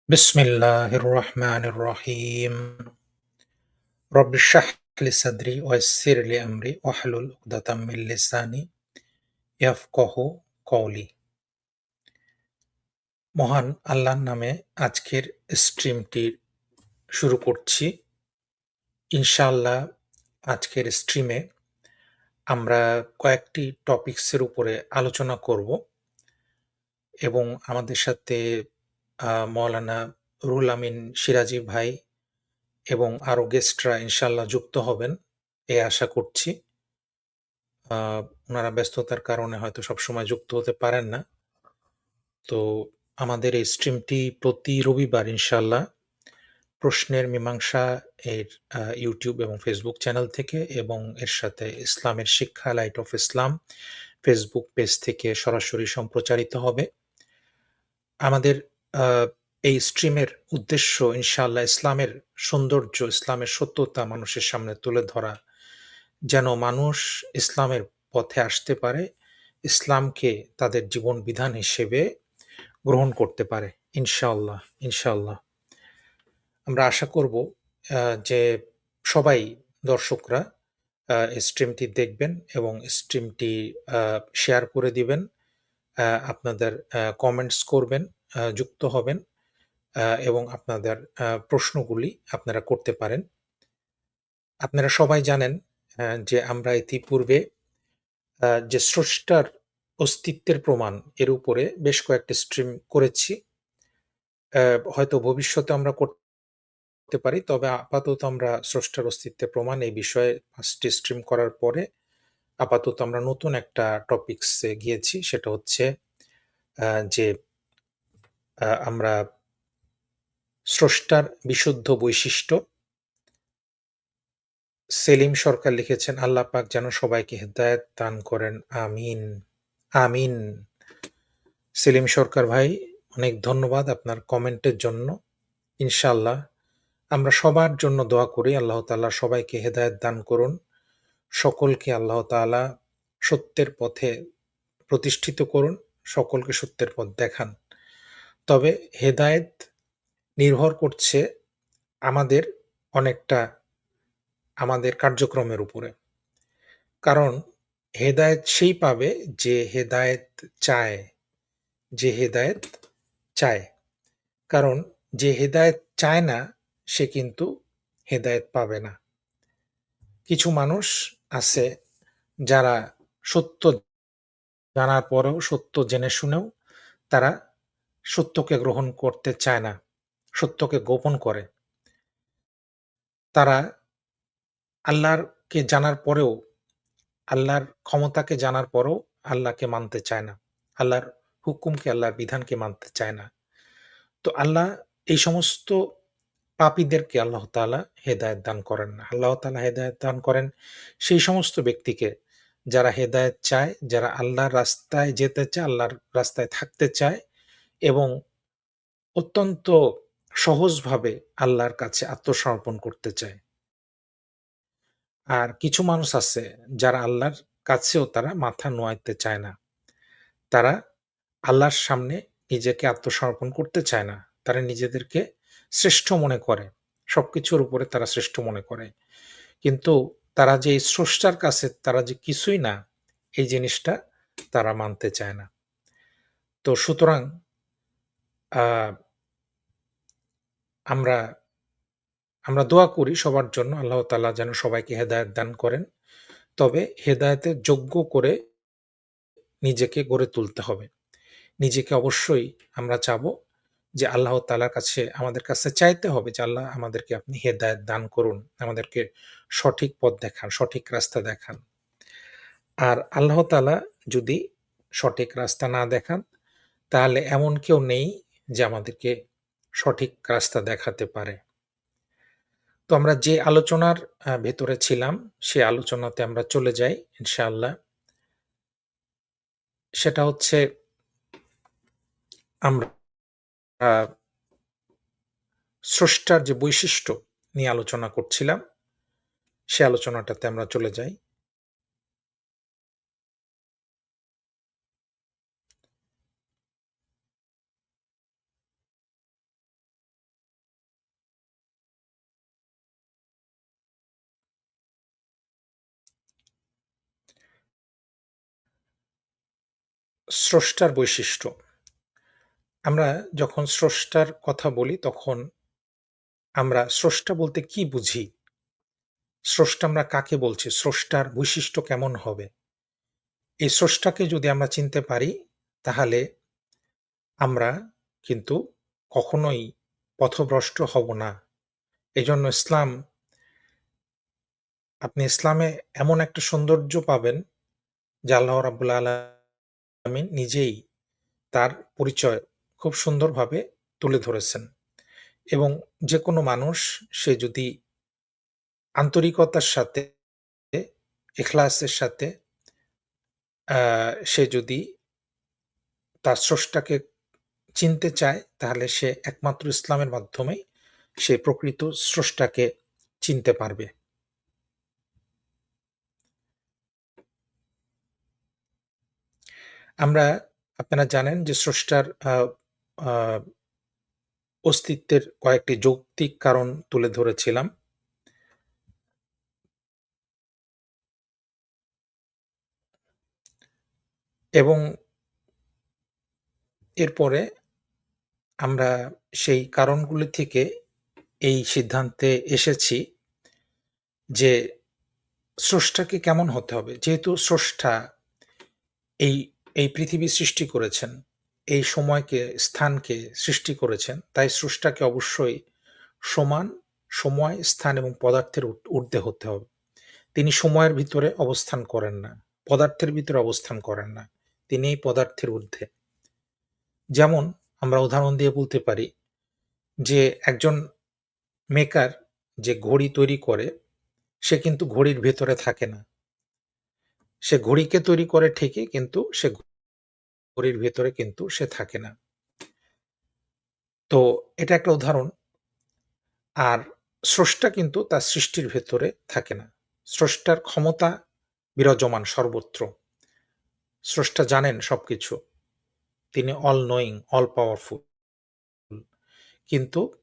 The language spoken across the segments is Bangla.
বিসমিল্লাহির রহমানির রহিম। রব্বি ইশরাহ লি সাদরি ওয়া ইয়াসসির লি আমরি ওয়াহলুল উকদাতাম মিন লিসানি ইয়াফকাহু কওলি। মহান আল্লাহর নামে আজকের স্ট্রিমটি শুরু করছি। ইনশাআল্লাহ আজকের স্ট্রিমে আমরা কয়েকটি টপিকসের উপরে আলোচনা করব এবং আমাদের সাথে মাওলানা রুহুল আমিন সিরাজি ভাই এবং আরো গেস্টরা ইনশাআল্লাহ যুক্ত হবেন এ আশা করছি। আ উনারা ব্যস্ততার কারণে হয়তো সবসময় যুক্ত হতে পারেন না। তো আমাদের এই স্ট্রিমটি প্রতি রবিবার ইনশাআল্লাহ প্রশ্নের মীমাংসা এর YouTube এবং Facebook চ্যানেল থেকে এবং এর সাথে ইসলামের শিক্ষা light of Islam Facebook page থেকে সরাসরি সম্প্রচারিত হবে। আমাদের আ এই স্ট্রিমের উদ্দেশ্য ইনশাআল্লাহ ইসলামের সৌন্দর্য, ইসলামের সত্যতা মানুষের সামনে তুলে ধরা। যেন মানুষ ইসলামের পথে আসতে পারে, ইসলামকে তাদের জীবন বিধান হিসেবে গ্রহণ করতে পারে। ইনশাআল্লাহ, ইনশাআল্লাহ। আমরা আশা করব যে সবাই দর্শকরা এই স্ট্রিমটি দেখবেন এবং স্ট্রিমটি আ শেয়ার করে দিবেন। আপনাদের কমেন্টস করবেন, যুক্ত হবেন এবং আপনাদের প্রশ্নগুলি আপনারা করতে পারেন। আপনারা সবাই জানেন যে আমরা ইতিপূর্বে যে স্রষ্টার অস্তিত্বের প্রমাণ এর উপরে বেশ কয়েকটি স্ট্রিম করেছি। হয়তো ভবিষ্যতে আমরা করতে পারি। তবে আপাতত আমরা স্রষ্টার অস্তিত্বের প্রমাণ এই বিষয়ে ৫ টি স্ট্রিম করার পরে আপাতত আমরা নতুন একটা টপিকস এ গিয়েছি। সেটা হচ্ছে যে আমরা স্রষ্টার বিশুদ্ধ বৈশিষ্ট্য। সেলিম সরকার লিখেছেন, "আল্লাহ পাক যেন সবাইকে হেদায়েত দান করেন। আমিন, আমিন।" সেলিম সরকার ভাই, অনেক ধন্যবাদ আপনার কমেন্টের জন্য। ইনশাআল্লাহ আমরা সবার জন্য দোয়া করি আল্লাহ তাআলা সবাইকে হেদায়েত দান করুন। সকলকে আল্লাহ তাআলা সত্যের পথে প্রতিষ্ঠিত করুন। সকলকে সত্যের পথ দেখান। তবে হেদায়েত নির্ভর করছে আমাদের অনেকটা আমাদের কার্যক্রমের উপরে। কারণ হেদায়েত সেই পাবে যে হেদায়েত চায়, যে হেদায়েত চায়। কারণ যে হেদায়েত চায় না সে কিন্তু হেদায়েত পাবে না। কিছু মানুষ আছে যারা সত্য জানার পরেও, সত্য জেনে শুনেও তারা সত্যকে গ্রহণ করতে চায় না। সত্যকে গোপন করে। তারা আল্লাহরকে জানার পরেও, আল্লাহর ক্ষমতাকে জানার পরেও আল্লাহকে মানতে চায় না। আল্লাহর হুকুমকে, আল্লাহর বিধানকে মানতে চায় না। তো আল্লাহ এই সমস্ত পাপীদেরকে আল্লাহ তাআলা হেদায়েত দান করেন না। আল্লাহ তাআলা হেদায়েত দান করেন সেই সমস্ত ব্যক্তিকে যারা হেদায়েত চায়, যারা আল্লাহর রাস্তায় যেতে চায়, আল্লাহর রাস্তায় থাকতে চায় এবং অত্যন্ত সহজভাবে আল্লাহর কাছে আত্মসমর্পণ করতে চায়। আর কিছু মানুষ আছে যারা আল্লাহর কাছেও তারা মাথা নোয়াইতে চায় না। তারা আল্লাহর সামনে নিজেকে আত্মসমর্পণ করতে চায় না। তারা নিজেদেরকে শ্রেষ্ঠ মনে করে। সবকিছুর উপরে তারা শ্রেষ্ঠ মনে করে। কিন্তু তারা যে এই স্রষ্টার কাছে তারা যে কিছুই না, এই জিনিসটা তারা মানতে চায় না। তো সুতরাং আ আমরা আমরা দোয়া করি সবার জন্য আল্লাহ তাআলা যেন সবাইকে হেদায়েত দান করেন। তবে হেদায়েতের যোগ্য করে নিজেকে গড়ে তুলতে হবে। নিজেকে অবশ্যই আমরা চাবো যে আল্লাহ তাআলার কাছে আমাদের কাছে চাইতে হবে যে, "আল্লাহ আমাদেরকে আপনি হেদায়েত দান করুন। আমাদেরকে সঠিক পথ দেখান, সঠিক রাস্তা দেখান।" আর আল্লাহ তাআলা যদি সঠিক রাস্তা না দেখান, তাহলে এমন কেউ নেই যে আমাদেরকে সঠিক রাস্তা দেখাতে পারে। তো আমরা যে আলোচনার ভেতরে ছিলাম, সে আলোচনাতে আমরা চলে যাই ইনশাআল্লাহ। সেটা হচ্ছে আমরা আ স্রষ্টার যে বৈশিষ্ট্য নিয়ে আলোচনা করছিলাম, সে আলোচনাটাতে আমরা চলে যাই। স্রষ্টার বৈশিষ্ট্য। আমরা যখন স্রষ্টার কথা বলি তখন আমরা স্রষ্টা বলতে কি বুঝি? স্রষ্টা আমরা কাকে বলছি? স্রষ্টার বৈশিষ্ট্য কেমন হবে? এই স্রষ্টাকে যদি আমরা চিনতে পারি তাহলে আমরা কিন্তু কখনোই পথভ্রষ্ট হব না। এজন্য আপনি ইসলামে এমন একটা সৌন্দর্য পাবেন যে আল্লাহ রাব্বুল আলামিন নিজেই তার পরিচয় খুব সুন্দরভাবে তুলে ধরেছেন। এবং যেকোনো মানুষ সে যদি আন্তরিকতার সাথে, ইখলাসের সাথে আ সে যদি তার স্রষ্টাকে চিনতে চায় তাহলে সে একমাত্র ইসলামের মাধ্যমেই সে প্রকৃত স্রষ্টাকে চিনতে পারবে। আমরা আপনারা জানেন যে স্রষ্টার আ আ অস্তিত্বের কয়েকটি যৌক্তিক কারণ তুলে ধরেছিলাম এবং এরপরে আমরা সেই কারণগুলি থেকে এই সিদ্ধান্তে এসেছি যে স্রষ্টাকে কেমন হতে হবে? যেহেতু স্রষ্টা এই এই পৃথিবী সৃষ্টি করেছেন, এই সময়কে, স্থানকে সৃষ্টি করেছেন, তাই স্রষ্টাকে অবশ্যই সমান সময়, স্থান এবং পদার্থের ঊর্ধ্বে হতে হবে। তিনি সময়ের ভিতরে অবস্থান করেন না, পদার্থের ভিতরে অবস্থান করেন না। তিনি এই পদার্থের ঊর্ধ্বে। যেমন আমরা উদাহরণ দিয়ে বলতে পারি যে একজন মেকার যে ঘড়ি তৈরি করে, সে কিন্তু ঘড়ির ভেতরে থাকে না। সে ঘড়িকে তৈরি করে ঠিকই কিন্তু সে ঘড়ির ভেতরে কিন্তু সে থাকে না। তো এটা একটা উদাহরণ। আর স্রষ্টা কিন্তু তার সৃষ্টির ভেতরে থাকে না। স্রষ্টার ক্ষমতা বিরাজমান সর্বত্র। স্রষ্টা জানেন সবকিছু। তিনি all knowing, all powerful. কিন্তু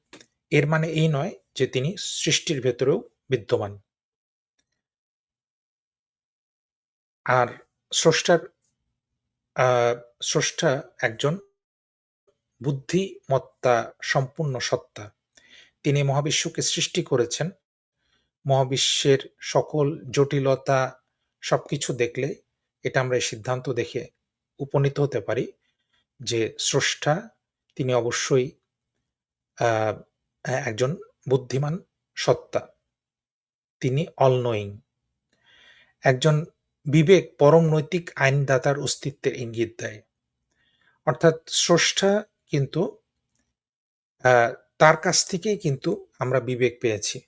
এর মানে এই নয় যে তিনি সৃষ্টির ভেতরেও বিদ্যমান। আর স্রষ্টার আ স্রষ্টা একজন বুদ্ধিমত্তা সম্পূর্ণ সত্তা। তিনি মহাবিশ্বকে সৃষ্টি করেছেন। মহাবিশ্বের সকল জটিলতা সবকিছু দেখলে এটা আমরা এই সিদ্ধান্ত দেখে উপনীত হতে পারি যে স্রষ্টা তিনি অবশ্যই আ একজন বুদ্ধিমান সত্তা। তিনি all knowing একজন বিবেক পরম নৈতিক আইনদাতার অস্তিত্বের ইঙ্গিত দেয়। অর্থাৎ স্রষ্টা কিন্তু আ তার কাছ থেকেই কিন্তু আমরা বিবেক পেয়েছি।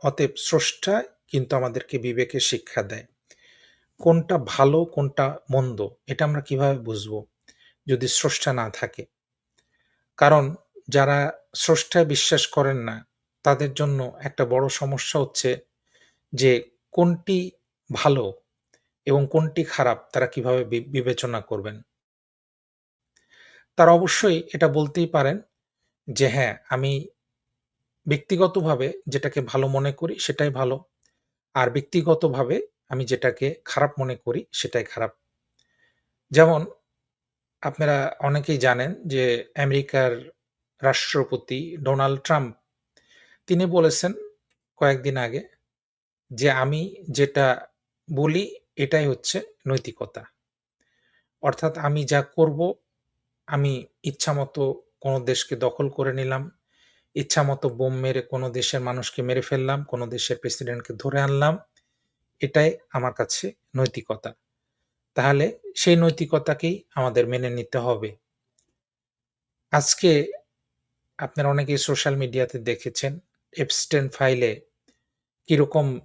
অতএব স্রষ্টা কিন্তু আমাদেরকে বিবেকের শিক্ষা দেয়। কোনটা ভালো, কোনটা মন্দ এটা আমরা কিভাবে বুঝবো? যদি স্রষ্টা না থাকে? কারণ যারা স্রষ্টায় বিশ্বাস করেন না, তাদের জন্য একটা বড় সমস্যা হচ্ছে যে কোনটি ভালো এবং কোনটি খারাপ তারা কিভাবে বিবেচনা করবেন? তারা অবশ্যই এটা বলতেই পারেন যে, "হ্যাঁ, আমি ব্যক্তিগতভাবে যেটাকে ভালো মনে করি সেটাই ভালো। আর ব্যক্তিগতভাবে আমি যেটাকে খারাপ মনে করি সেটাই খারাপ।" যেমন আপনারা অনেকেই জানেন যে আমেরিকার রাষ্ট্রপতি ডোনাল্ড ট্রাম্প তিনি বলেছেন কয়েকদিন আগে যে, "আমি যেটা বলি এটাই হচ্ছে নৈতিকতা।" অর্থাৎ আমি যা করব, আমি ইচ্ছামতো কোনো দেশকে দখল করে নিলাম, ইচ্ছামতো বোম মেরে কোনো দেশের মানুষকে মেরে ফেললাম, কোনো দেশের প্রেসিডেন্টকে ধরে আনলাম। এটাই আমার কাছে নৈতিকতা। তাহলে সেই নৈতিকতাকেই আমাদের মেনে নিতে হবে। আজকে আপনারা অনেকেই সোশ্যাল মিডিয়াতে দেখেছেন, এপস্টেইন ফাইলে কিরকম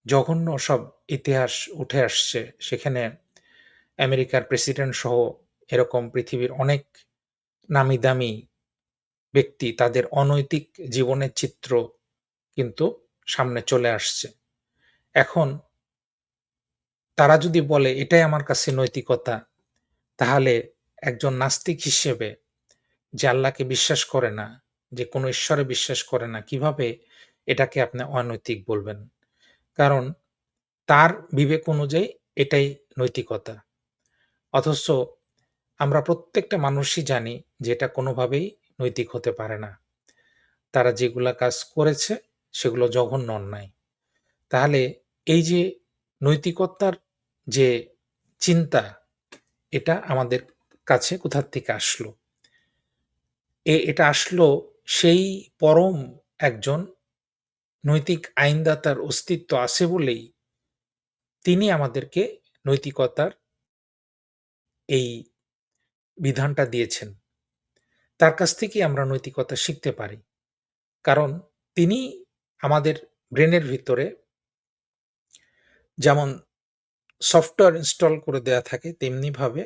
জঘন্য সব ইতিহাস উঠে আসছে। সেখানে আমেরিকার প্রেসিডেন্ট সহ এরকম পৃথিবীর অনেক নামি-দামি ব্যক্তি তাদের অনৈতিক জীবনের চিত্র কিন্তু সামনে চলে আসছে। এখন তারা যদি বলে এটাই আমার কাছে নৈতিকতা, তাহলে একজন নাস্তিক হিসেবে যে আল্লাহকে বিশ্বাস করে না, যে কোনো ঈশ্বরে বিশ্বাস করে না, কিভাবে এটাকে আপনি অনৈতিক বলবেন? কারণ তার বিবেক অনুযায়ী এটাই নৈতিকতা। অথচ আমরা প্রত্যেকটা মানুষই জানি যে এটা কোনোভাবেই নৈতিক হতে পারে না। তারা যেগুলা কাজ করেছে সেগুলো জঘন্য অন্যায়। তাহলে এই যে নৈতিকতার যে চিন্তা, এটা আমাদের কাছে কোথা থেকে আসলো? এটা আসলো সেই পরম একজন নৈতিক আইনদাতার অস্তিত্ব আছে বলেই তিনি আমাদেরকে নৈতিকতার এই বিধানটা দিয়েছেন। তার কাছ থেকেই আমরা নৈতিকতা শিখতে পারি। কারণ তিনি আমাদের ব্রেনের ভিতরে যেমন সফটওয়্যার ইনস্টল করে দেয়া থাকে তেমনিভাবে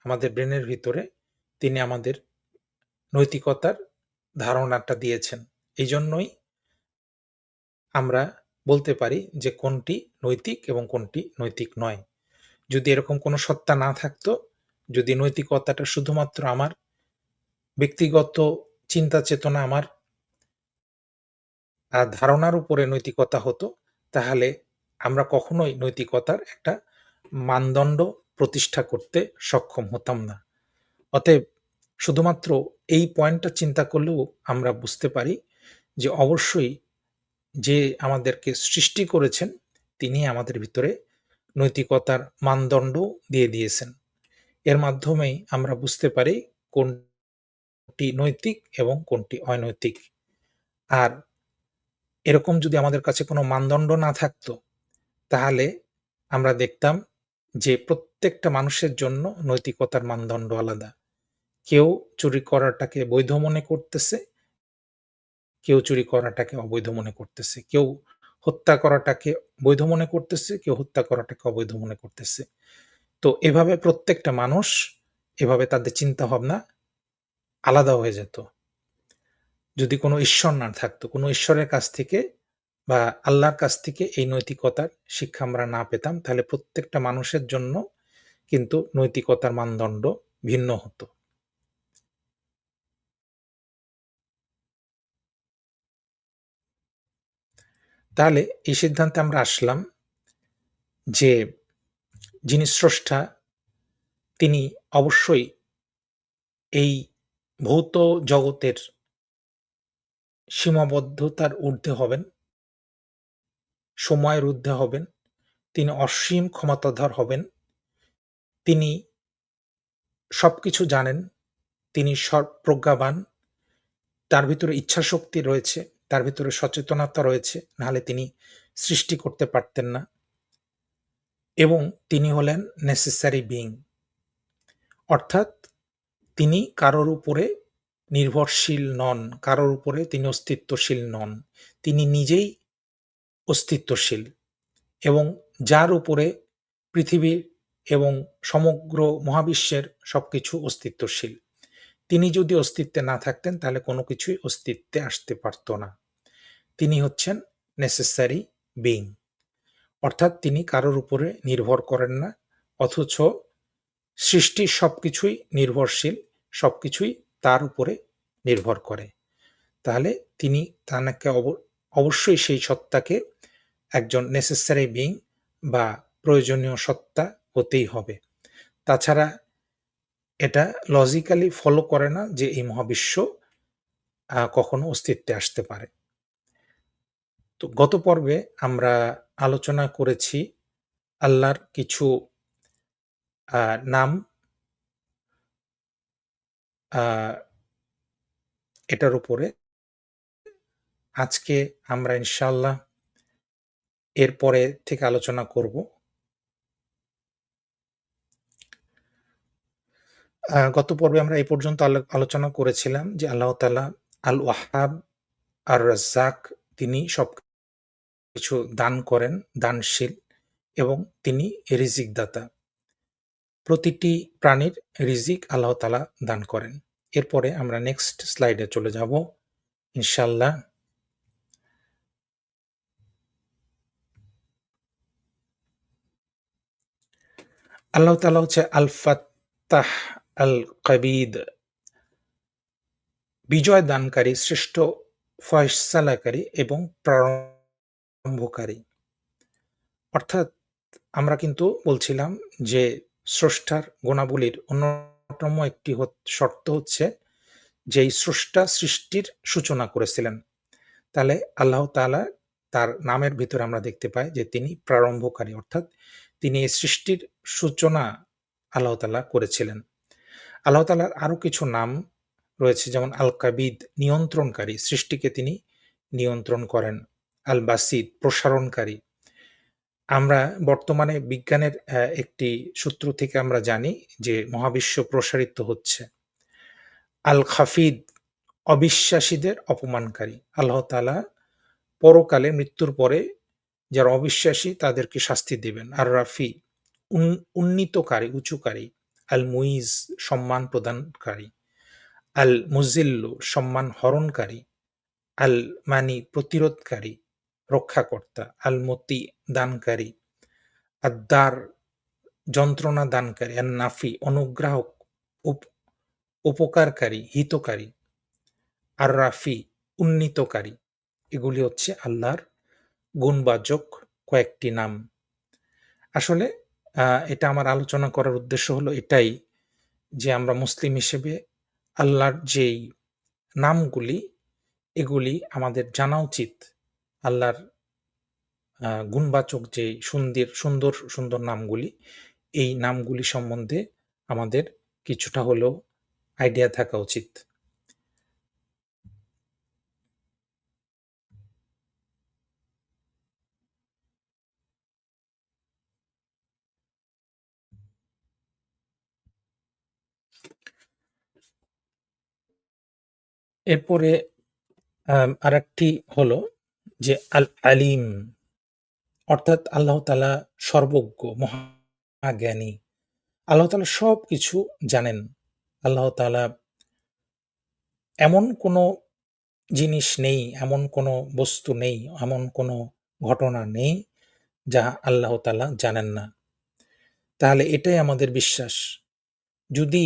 আমাদের ব্রেনের ভিতরে তিনি আমাদের নৈতিকতার ধারণাটা দিয়েছেন। এইজন্যই আমরা বলতে পারি যে কোনটি নৈতিক এবং কোনটি নৈতিক নয়। যদি এরকম কোনো সত্তা না থাকতো, যদি নৈতিকতাটা শুধুমাত্র আমার ব্যক্তিগত চিন্তা চেতনা, আমার ধারণার উপরে নৈতিকতা হতো, তাহলে আমরা কখনোই নৈতিকতার একটা মানদণ্ড প্রতিষ্ঠা করতে সক্ষম হতাম না। অতএব শুধুমাত্র এই পয়েন্টটা চিন্তা করলেও আমরা বুঝতে পারি যে অবশ্যই যে আমাদেরকে সৃষ্টি করেছেন তিনি আমাদের ভিতরে নৈতিকতার মানদণ্ড দিয়ে দিয়েছেন। এর মাধ্যমেই আমরা বুঝতে পারি কোনটি নৈতিক এবং কোনটি অনৈতিক। আর এরকম যদি আমাদের কাছে কোনো মানদণ্ড না থাকতো, তাহলে আমরা দেখতাম যে প্রত্যেকটা মানুষের জন্য নৈতিকতার মানদণ্ড আলাদা। কেউ চুরি করাটাকে বৈধ মনে করতেছে, কেউ চুরি করাটাকে অবৈধ মনে করতেছে। কেউ হত্যা করাটাকে বৈধ মনে করতেছে, কেউ হত্যা করাটাকে অবৈধ মনে করতেছে। তো এভাবে প্রত্যেকটা মানুষ এভাবে তাদের চিন্তাভাবনা আলাদা হয়ে যেত। যদি কোনো ঈশ্বর না থাকতো, কোনো ঈশ্বরের কাছ থেকে বা আল্লাহর কাছ থেকে এই নৈতিকতার শিক্ষা আমরা না পেতাম, তাহলে প্রত্যেকটা মানুষের জন্য কিন্তু নৈতিকতার মানদণ্ড ভিন্ন হতো। তাহলে এই সিদ্ধান্তে আমরা আসলাম যে যিনি স্রষ্টা তিনি অবশ্যই এই ভৌত জগতের সীমাবদ্ধতার ঊর্ধ্বে হবেন, সময়ের ঊর্ধ্বে হবেন, তিনি অসীম ক্ষমতাধর হবেন, তিনি সবকিছু জানেন, তিনি সর্বপ্রজ্ঞাবান, তার ভিতরে ইচ্ছাশক্তি রয়েছে, তার ভিতরে সচেতনতা রয়েছে, নাহলে তিনি সৃষ্টি করতে পারতেন না। এবং তিনি হলেন নেসেসারি বিইং, অর্থাৎ তিনি কারোর উপরে নির্ভরশীল নন, কারোর উপরে তিনি অস্তিত্বশীল নন। তিনি নিজেই অস্তিত্বশীল এবং যার উপরে পৃথিবী এবং সমগ্র মহাবিশ্বের সবকিছু অস্তিত্বশীল। তিনি যদি অস্তিত্বে না থাকতেন তাহলে কোনো কিছুই অস্তিত্বে আসতে পারত না। তিনি হচ্ছেন নেসেসারি বিইং, অর্থাৎ তিনি কারোর উপরে নির্ভর করেন না, অথচ সৃষ্টির সবকিছুই নির্ভরশীল, সবকিছুই তার উপরে নির্ভর করে। তাহলে তিনি তাকে অবশ্যই সেই সত্তাকে একজন নেসেসারি বিইং বা প্রয়োজনীয় সত্তা হতেই হবে। তাছাড়া এটা লজিক্যালি ফলো করে না যে এই মহাবিশ্ব কখনো অস্তিত্বে আসতে পারে। তো গত পর্বে আমরা আলোচনা করেছি আল্লাহর কিছু নাম, আ এটার উপরে। আজকে আমরা ইনশাআল্লাহ এরপরে থেকে আলোচনা করব। গত পর্বে আমরা এই পর্যন্ত আলোচনা করেছিলাম যে আল্লাহ তাআলা আল ওয়াহ্হাব, আর রাজ্জাক, তিনি সবকিছু দান করেন, দানশীল এবং তিনি রিজিক দাতা। প্রতিটি প্রাণীর রিজিক আল্লাহ তাআলা দান করেন। এরপরে আমরা নেক্সট স্লাইডে চলে যাব ইনশাআল্লাহ। আল্লাহ তাআলা হচ্ছে আল ফাত্তাহ আল কাবিদ, বিজয় দানকারী, শ্রেষ্ঠ ফয়সালাকারী এবং প্রারম্ভকারী। অর্থাৎ আমরা কিন্তু বলছিলাম যে স্রষ্টার গুণাবলীর অন্যতম একটি শর্ত হচ্ছে যে এই স্রষ্টা সৃষ্টির সূচনা করেছিলেন। তাহলে আল্লাহ তাআলা তার নামের ভিতরে আমরা দেখতে পাই যে তিনি প্রারম্ভকারী, অর্থাৎ তিনি এই সৃষ্টির সূচনা আল্লাহ তাআলা করেছিলেন। আল্লাহ তাআলার আরো কিছু নাম রয়েছে, যেমন আল কাবিদ নিয়ন্ত্রণকারী, সৃষ্টিকে তিনি নিয়ন্ত্রণ করেন। আল বাসিত প্রসারণকারী। আমরা বর্তমানে বিজ্ঞানের একটি সূত্র থেকে আমরা জানি যে মহাবিশ্ব প্রসারিত হচ্ছে। আল খাফিদ অবিশ্বাসীদের অপমানকারী। আল্লাহ তাআলা পরকালে মৃত্যুর পরে যারা অবিশ্বাসী তাদেরকে শাস্তি দিবেন। আর রাফি উন্নীতকারী, উঁচুকারী। আল মুইজ সম্মান প্রদানকারী। আল মুজিল্লু সম্মান হরণকারী। আল মানি প্রতিরোধকারী, রক্ষাকর্তা। আল মতি দানকারী। আদ্দার যন্ত্রণা দানকারী। আর নাফি অনুগ্রাহক, উপকারকারী, হিতকারী। আর রাফি উন্নীতকারী। এগুলি হচ্ছে আল্লাহর গুণবাচক কয়েকটি নাম। আসলে এটা আমার আলোচনা করার উদ্দেশ্য হলো এটাই যে আমরা মুসলিম হিসেবে আল্লাহর যেই নামগুলি এগুলি আমাদের জানা উচিত। আল্লাহর গুণবাচক যে সুন্দর সুন্দর নামগুলি, এই নামগুলি সম্বন্ধে আমাদের কিছুটা হলেও আইডিয়া থাকা উচিত। এরপরে আরেকটি হলো যে আল আলিম, অর্থাৎ আল্লাহ তাআলা সর্বজ্ঞ, মহাজ্ঞানী। আল্লাহ তাআলা সবকিছু জানেন। আল্লাহ তাআলা এমন কোনো জিনিস নেই, এমন কোনো বস্তু নেই, এমন কোনো ঘটনা নেই যা আল্লাহ তাআলা জানেন না। তাহলে এটাই আমাদের বিশ্বাস। যদি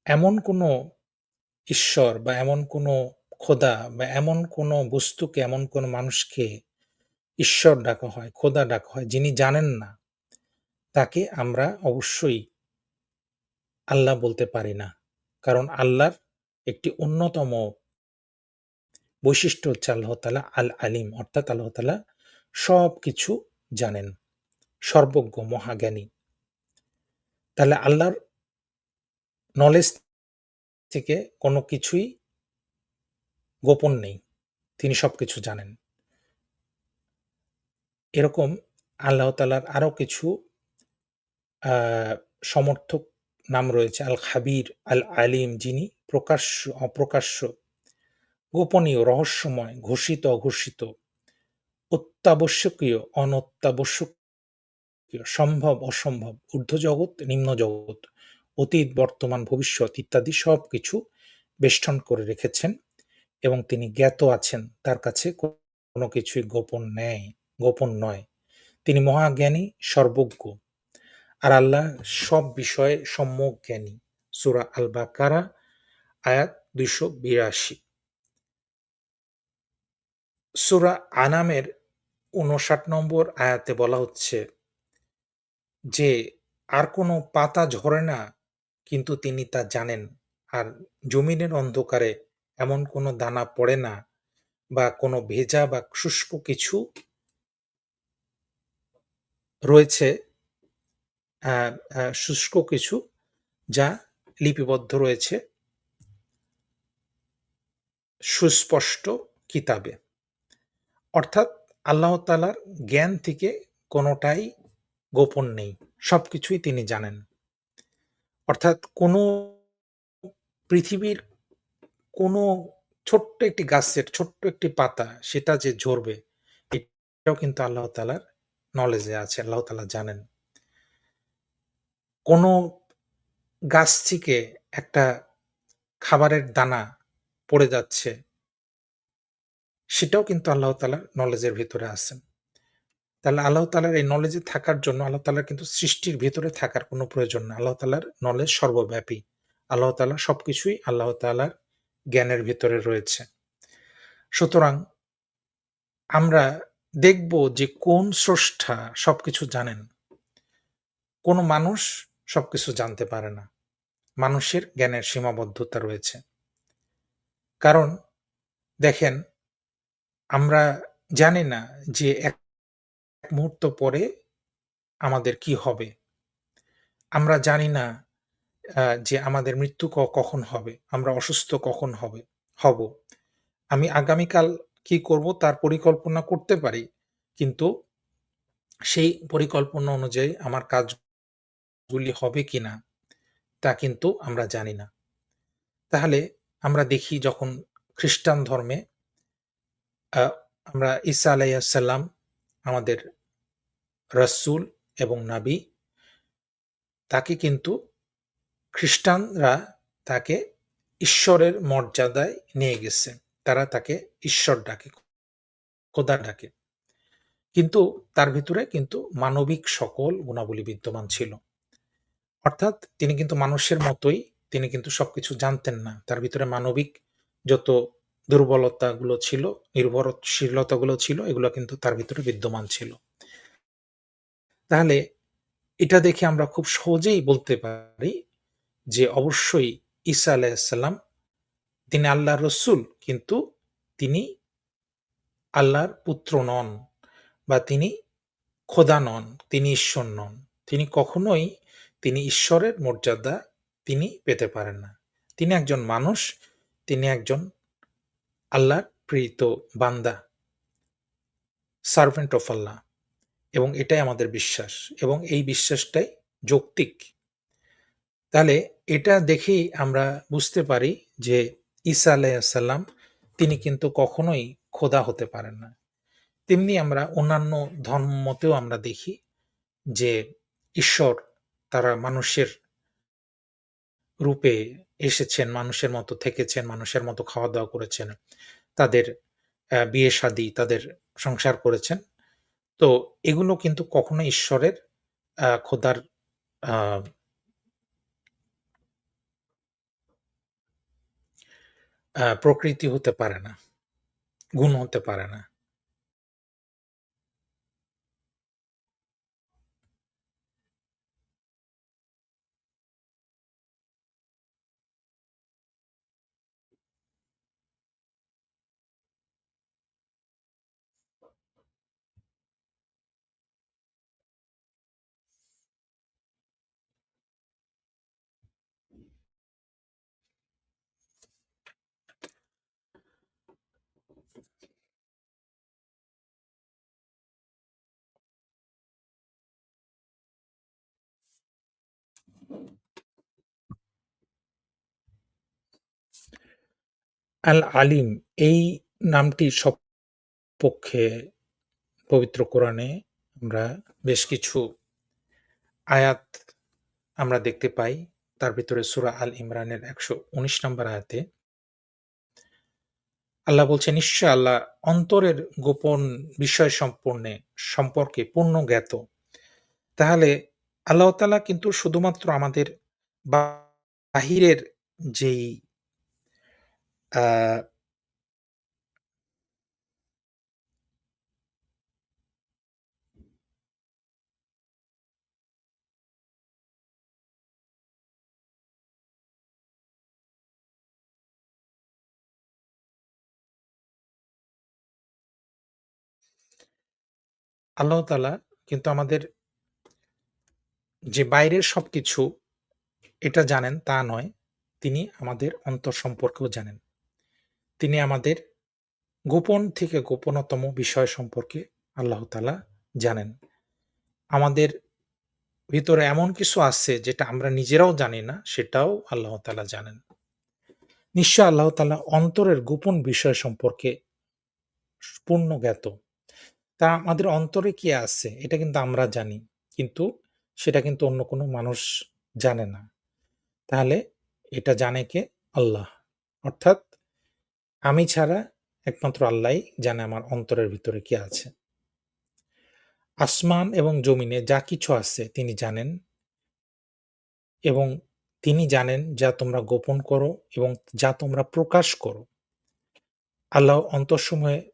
এমন কোনো ঈশ্বর বা এমন কোনো খোদা বা এমন কোনো বস্তুকে, এমন কোনো মানুষকে ঈশ্বর ডাকা হয়, খোদা ডাকা হয় যিনি জানেন না, তাকে আমরা অবশ্যই আল্লাহ বলতে পারি না। কারণ আল্লাহর একটি অন্যতম বৈশিষ্ট্য হচ্ছে আল্লাহ তাআলা আল আলিম, অর্থাৎ আল্লাহ তাআলা সবকিছু জানেন, সর্বজ্ঞ, মহাজ্ঞানী। তাহলে আল্লাহর নলেজ থেকে কোনো কিছুই গোপন নেই। তিনি সবকিছু জানেন। এরকম আল্লাহ তাআলার আরো কিছু আ সমর্থক নাম রয়েছে। আল খাবির, আল আলিম, যিনি প্রকাশ্য, অপ্রকাশ্য, গোপনীয়, রহস্যময়, ঘোষিত, অঘোষিত, অত্যাবশ্যকীয়, অনত্যাবশ্যকীয়, সম্ভব, অসম্ভব, ঊর্ধ্ব জগৎ, নিম্ন জগৎ, অতীত, বর্তমান, ভবিষ্যৎ ইত্যাদি সবকিছু বেষ্টন করে রেখেছেন এবং তিনি জ্ঞাত আছেন। তার কাছে কোনো কিছুই গোপন নয়। তিনি মহাজ্ঞানী, সর্বজ্ঞ। আর আল্লাহ সব বিষয়ে সম্যক জ্ঞানী। সূরা আল বাকারা আয়াত ২৮২। সূরা আনামের ৫৯ নম্বর আয়াতে বলা হচ্ছে যে আর কোনো পাতা ঝরে না, কিন্তু তিনি তা জানেন। আর জমিনের অন্ধকারে এমন কোনো দানা পড়ে না বা কোনো ভেজা বা শুষ্ক কিছু রয়েছে, আ আ শুষ্ক কিছু যা লিপিবদ্ধ রয়েছে সুস্পষ্ট কিতাবে। অর্থাৎ আল্লাহ তাআলার জ্ঞান থেকে কোনোটাই গোপন নেই। সবকিছুই তিনি জানেন। অর্থাৎ কোনো পৃথিবীর কোনো ছোট্ট একটি গাছের ছোট্ট একটি পাতা সেটা যে ঝরবে, এটাও কিন্তু আল্লাহ তাআলার নলেজে আছে। আল্লাহ তাআলা জানেন। কোনো গাছ থেকে একটা খাবারের দানা পড়ে যাচ্ছে, সেটাও কিন্তু আল্লাহ তাআলার নলেজের ভেতরে আছে। তাহলে আল্লাহ তাআলার এই নলেজে থাকার জন্য আল্লাহ তাআলার কিন্তু সৃষ্টির ভেতরে থাকার কোনো প্রয়োজন না। আল্লাহ তাআলার নলেজ সর্বব্যাপী। আল্লাহ তাআলা সবকিছুই আল্লাহ তাআলার জ্ঞানের ভেতরে রয়েছে। সুতরাং আমরা দেখব যে কোন স্রষ্টা সবকিছু জানেন। কোন মানুষ সবকিছু জানতে পারে না। মানুষের জ্ঞানের সীমাবদ্ধতা রয়েছে। কারণ দেখেন, আমরা জানি না যে এক মুহূর্ত পরে আমাদের কি হবে? আমরা জানি না যে আমাদের মৃত্যু কখন হবে? আমরা অসুস্থ কখন হব? আমি আগামীকাল কি করব তার পরিকল্পনা করতে পারি। কিন্তু সেই পরিকল্পনা অনুযায়ী আমার কাজগুলি হবে কিনা তা কিন্তু আমরা জানি না। তাহলে আমরা দেখি যখন খ্রিস্টান ধর্মে আ আমরা ঈসা আলাইহিস সালাম আমাদের রাসূল এবং নবী, তাকে কিন্তু খ্রিস্টানরা তাকে ঈশ্বরের মর্যাদায় নিয়ে গেছে। তারা তাকে ঈশ্বর ডাকে, খোদা ডাকে। কিন্তু তার ভিতরে কিন্তু মানবিক সকল গুণাবলী বিদ্যমান ছিল। অর্থাৎ তিনি কিন্তু মানুষের মতোই, তিনি কিন্তু সবকিছু জানতেন না। তার ভিতরে মানবিক যত দুর্বলতাগুলো ছিল, নির্ভরশীলতাগুলো ছিল, এগুলো কিন্তু তার ভিতরে বিদ্যমান ছিল। তাহলে এটা দেখে আমরা খুব সহজেই বলতে পারি যে অবশ্যই ঈসা আলাইহিস সালাম তিনি আল্লাহর রসূল, কিন্তু তিনি আল্লাহর পুত্র নন বা তিনি খোদা নন, তিনি ঈশ্বর নন। তিনি কখনোই তিনি ঈশ্বরের মর্যাদা তিনি পেতে পারেন না। তিনি একজন মানুষ, তিনি একজন আল্লাহর প্রেরিত বান্দা, সার্ভেন্ট অফ আল্লাহ, এবং এটাই আমাদের বিশ্বাস এবং এই বিশ্বাসটাই যৌক্তিক। তাহলে এটা দেখেই আমরা বুঝতে পারি যে ঈসা আলাইহিস সালাম তিনি কিন্তু কখনোই খোদা হতে পারেন না। তেমনি আমরা অন্যান্য ধর্মমতেও আমরা দেখি যে ঈশ্বর তারা মানুষের রূপে এসেছেন, মানুষের মতো থেকেছেন, মানুষের মতো খাওয়া-দাওয়া করেছেন। তাদের বিয়ে-শাদী, তাদের সংসার করেছেন। তো এগুলো কিন্তু কখনো ঈশ্বরের খোদার আ প্রকৃতি হতে পারে না, গুণ হতে পারে না। আল আলিম এই নামটি সপক্ষে পবিত্র কোরআনে আমরা বেশ কিছু আয়াত আমরা দেখতে পাই। তার ভিতরে সূরা আল ইমরানের ১১৯ নম্বর আয়াতে আল্লাহ বলছেন, "নিশ্চয় আল্লাহ অন্তরের গোপন বিষয় সম্পর্কে পূর্ণ জ্ঞাত।" তাহলে আল্লাহ তাআলা কিন্তু শুধুমাত্র আমাদের বাহিরের যেই আ আল্লাহ তাআলা কিন্তু আমাদের যে বাইরের সবকিছু এটা জানেন তা নয়। তিনি আমাদের অন্তর সম্পর্কেও জানেন। তিনি আমাদের গোপন থেকে গোপনতম বিষয় সম্পর্কে আল্লাহ তাআলা জানেন। আমাদের ভিতরে এমন কিছু আছে যেটা আমরা নিজেরাও জানি না, সেটাও আল্লাহ তাআলা জানেন। নিশ্চয় আল্লাহ তাআলা অন্তরের গোপন বিষয় সম্পর্কে পূর্ণ জ্ঞাত। তা আমাদের অন্তরে কি আছে এটা কিন্তু আমরা জানি। কিন্তু সেটা কিন্তু অন্য কোনো মানুষ জানে না। তাহলে এটা জানে কে? আল্লাহ। অর্থাৎ আমি ছাড়া একমাত্র আল্লাহই জানে আমার অন্তরের ভিতরে কি আছে। আসমান এবং জমিনে যা কিছু আছে তিনি জানেন এবং তিনি জানেন যা তোমরা গোপন করো এবং যা তোমরা প্রকাশ করো। আল্লাহ অন্তরসমূহে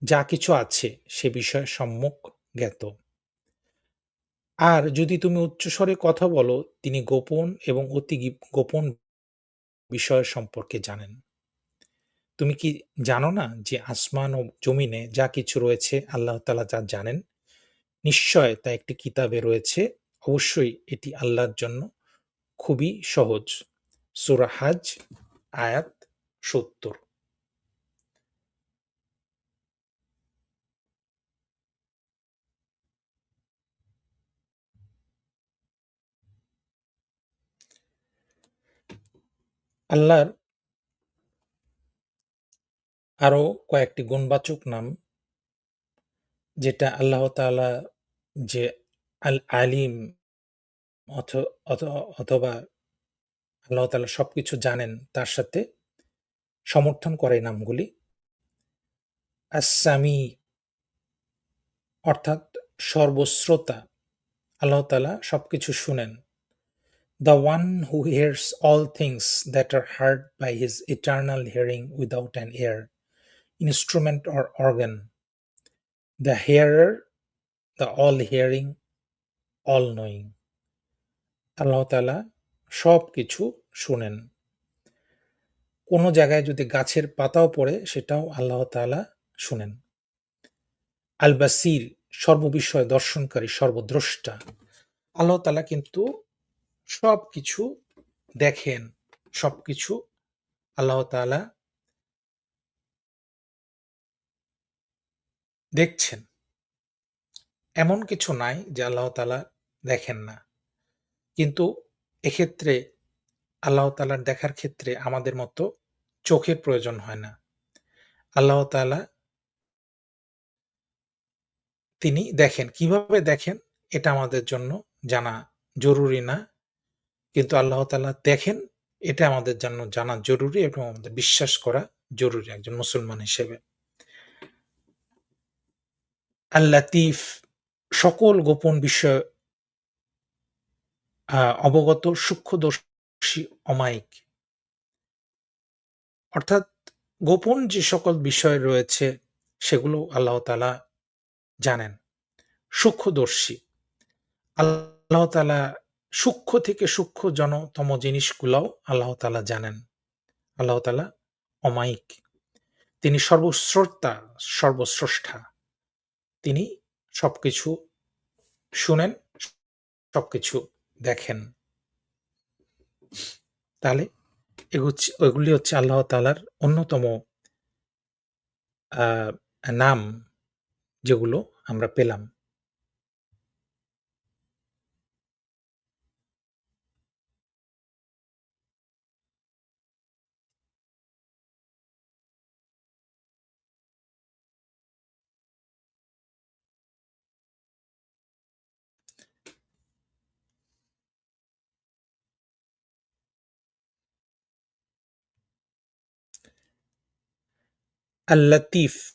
যা কিছু আছে সে বিষয়ে সম্যক জ্ঞাত। আর যদি তুমি উচ্চস্বরে কথা বলো, তিনি গোপন এবং অতি গোপন বিষয় সম্পর্কে জানেন। তুমি কি জানো না যে আসমান ও জমিনে যা কিছু রয়েছে আল্লাহ তাআলা তা জানেন? নিশ্চয় তা একটি কিতাবে রয়েছে। অবশ্যই এটি আল্লাহর জন্য খুবই সহজ। সূরা হাজ আয়াত ৭০। আল্লাহর আরো কয়েকটি গুণবাচক নাম, যেটা আল্লাহ তাআলা যে আল আলিম অথ অথ অথবা আল্লাহ তাআলা সবকিছু জানেন তার সাথে সমর্থন করে এই নামগুলি। আস-সামি অর্থাৎ সর্বশ্রোতা। আল্লাহ তাআলা সবকিছু শুনেন। The one who hears all things that are heard by his eternal hearing without an ear, instrument or organ. The hearer, the all-hearing, all-knowing. আল্লাহ তাআলা সবকিছু শুনেন। কোনো জায়গায় যদি গাছের পাতাও পড়ে সেটাও আল্লাহ তাআলা শুনেন। আল বাসির সর্ববিষয় দর্শনকারী, সর্বদ্রষ্টা। আল্লাহ তাআলা কিন্তু সবকিছু দেখেন, সবকিছু আল্লাহ তাআলা দেখছেন। এমন কিছু নাই যে আল্লাহ তাআলা দেখেন না। কিন্তু এক্ষেত্রে আল্লাহ তাআলার দেখার ক্ষেত্রে আমাদের মতো চোখের প্রয়োজন হয় না। আল্লাহ তাআলা তিনি দেখেন। কিভাবে দেখেন এটা আমাদের জন্য জানা জরুরি না। কিন্তু আল্লাহ তাআলা দেখেন এটা আমাদের জন্য জানা জরুরি এবং আমাদের বিশ্বাস করা জরুরি একজন মুসলমান হিসেবে। আল-লাতীফ সকল গোপন বিষয় অবগত সূক্ষ্মদর্শী অমায়িক। অর্থাৎ গোপন যে সকল বিষয় রয়েছে সেগুলো আল্লাহ তাআলা জানেন। সূক্ষ্মদর্শী। আল্লাহ তাআলা সূক্ষ্ম থেকে সূক্ষ্মতম জিনিসগুলাও আল্লাহ তাআলা জানেন। আল্লাহ তাআলা অমায়িক। তিনি সর্বশ্রোতা, সর্বস্রষ্টা। তিনি সবকিছু শুনেন, সবকিছু দেখেন। তাহলে এগুলি হচ্ছে আল্লাহ তাআলার অন্যতম আ নাম, যেগুলো আমরা পেলাম। আল-লাতীফ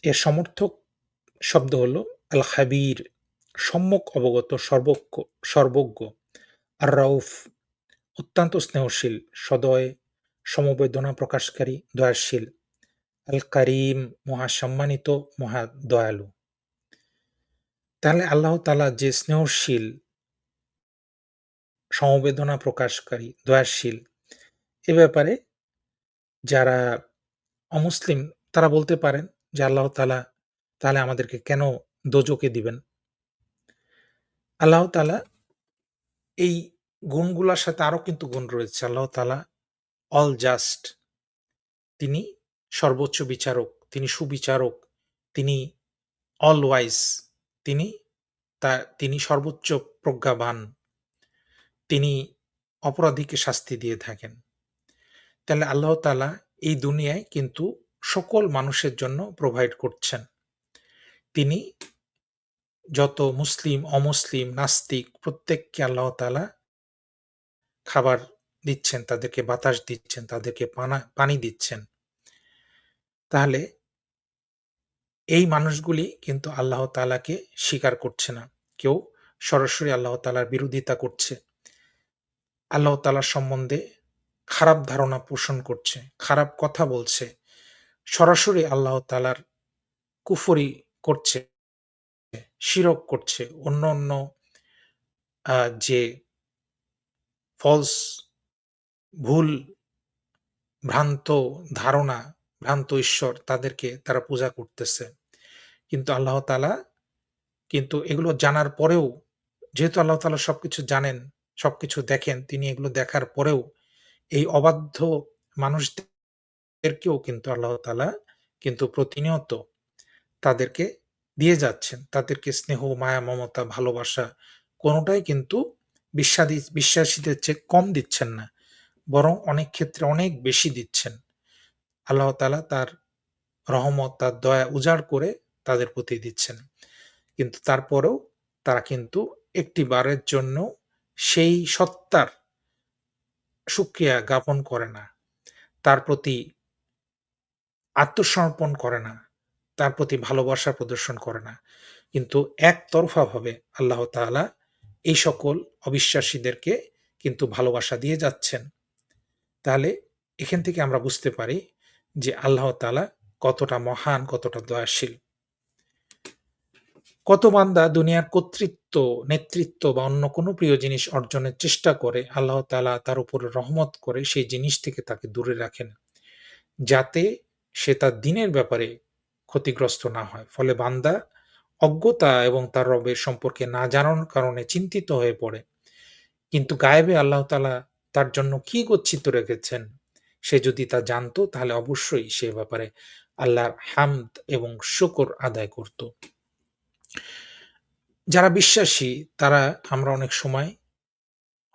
এর সমর্থক শব্দ হলো আল-খাবির, সম্যক অবগত, সর্বজ্ঞ। আর-রাউফ অত্যন্ত স্নেহশীল, সদয়, সমবেদনা প্রকাশকারী, দয়াশীল। আল-কারীম মহাসম্মানিত, মহা দয়ালু। তাহলে আল্লাহ তাআলা যে স্নেহশীল, সমবেদনা প্রকাশকারী, দয়াশীল, এ ব্যাপারে যারা অমুসলিম তারা বলতে পারেন যে আল্লাহ তাআলা তাহলে আমাদেরকে কেন দোজখে দিবেন? আল্লাহ তাআলা এই গুণগুলার সাথে আরো কিন্তু গুণ রয়েছে। আল্লাহ তাআলা অল জাস্ট, তিনি সর্বোচ্চ বিচারক, তিনি সুবিচারক, তিনি অল ওয়াইজ, তিনি তিনি সর্বোচ্চ প্রজ্ঞাবান, তিনি অপরাধীকে শাস্তি দিয়ে থাকেন। তাহলে আল্লাহ তাআলা এই দুনিয়ায় কিন্তু সকল মানুষের জন্য প্রোভাইড করছেন। তিনি যত মুসলিম, অমুসলিম, নাস্তিক প্রত্যেককে আল্লাহ তাআলা খাবার দিচ্ছেন, তাদেরকে বাতাস দিচ্ছেন, তাদেরকে পানি দিচ্ছেন। তাহলে এই মানুষগুলি কিন্তু আল্লাহ তাআলাকে স্বীকার করছে না। কেউ সরাসরি আল্লাহ তাআলার বিরোধিতা করছে। আল্লাহ তাআলার সম্বন্ধে খারাপ ধারণা পোষণ করছে, খারাপ কথা বলছে। সরাসরি আল্লাহ তাআলার কুফরি করছে। শিরক করছে, অন্য যে ফলস ভুল ভ্রান্ত ধারণা, ভ্রান্ত ঈশ্বর তাদেরকে তারা পূজা করতেছে। কিন্তু আল্লাহ তাআলা কিন্তু এগুলো জানার পরেও যেহেতু আল্লাহ তাআলা সবকিছু জানেন, সবকিছু দেখেন, তিনি এগুলো দেখার পরেও এই অবাধ্য মানুষদেরকেও কিন্তু আল্লাহ তাআলা কিন্তু প্রতিনিয়ত তাদেরকে দিয়ে যাচ্ছেন। তাদেরকে স্নেহ, মায়া, মমতা, ভালোবাসা কোনটাই কিন্তু বিশ্বাসীদের চেয়ে কম দিচ্ছেন না। বরং অনেক ক্ষেত্রে অনেক বেশি দিচ্ছেন। আল্লাহ তাআলা তার রহমত, তার দয়া উজাড় করে তাদের প্রতি দিচ্ছেন। কিন্তু তারপরেও তারা কিন্তু একটি বারের জন্য সেই সত্তার শুকরিয়া জ্ঞাপন করে না। তার প্রতি আত্মসমর্পণ করে না। তার প্রতি ভালোবাসা প্রদর্শন করে না। কিন্তু একতরফাভাবে আল্লাহ তাআলা এই সকল অবিশ্বাসীদেরকে কিন্তু ভালোবাসা দিয়ে যাচ্ছেন। তাহলে এখান থেকে আমরা বুঝতে পারি যে আল্লাহ তাআলা কতটা মহান, কতটা দয়াশীল। কত বান্দা দুনিয়ার কর্তৃত্ব, নেতৃত্ব বা অন্য কোনো প্রিয় জিনিস অর্জনের চেষ্টা করে, আল্লাহ তাআলা তার উপরে রহমত করে সেই জিনিস থেকে তাকে দূরে রাখেন। যাতে সে তার দ্বীনের ব্যাপারে ক্ষতিগ্রস্ত না হয়। ফলে বান্দা অজ্ঞতা এবং তার রবের সম্পর্কে না জানার কারণে চিন্তিত হয়ে পড়ে। কিন্তু গায়েবে আল্লাহ তাআলা তার জন্য কি গচ্ছিত রেখেছেন, সে যদি তা জানতো তাহলে অবশ্যই সে ব্যাপারে আল্লাহর হামদ এবং শুকর আদায় করত। যারা বিশ্বাসী তারা আমরা অনেক সময়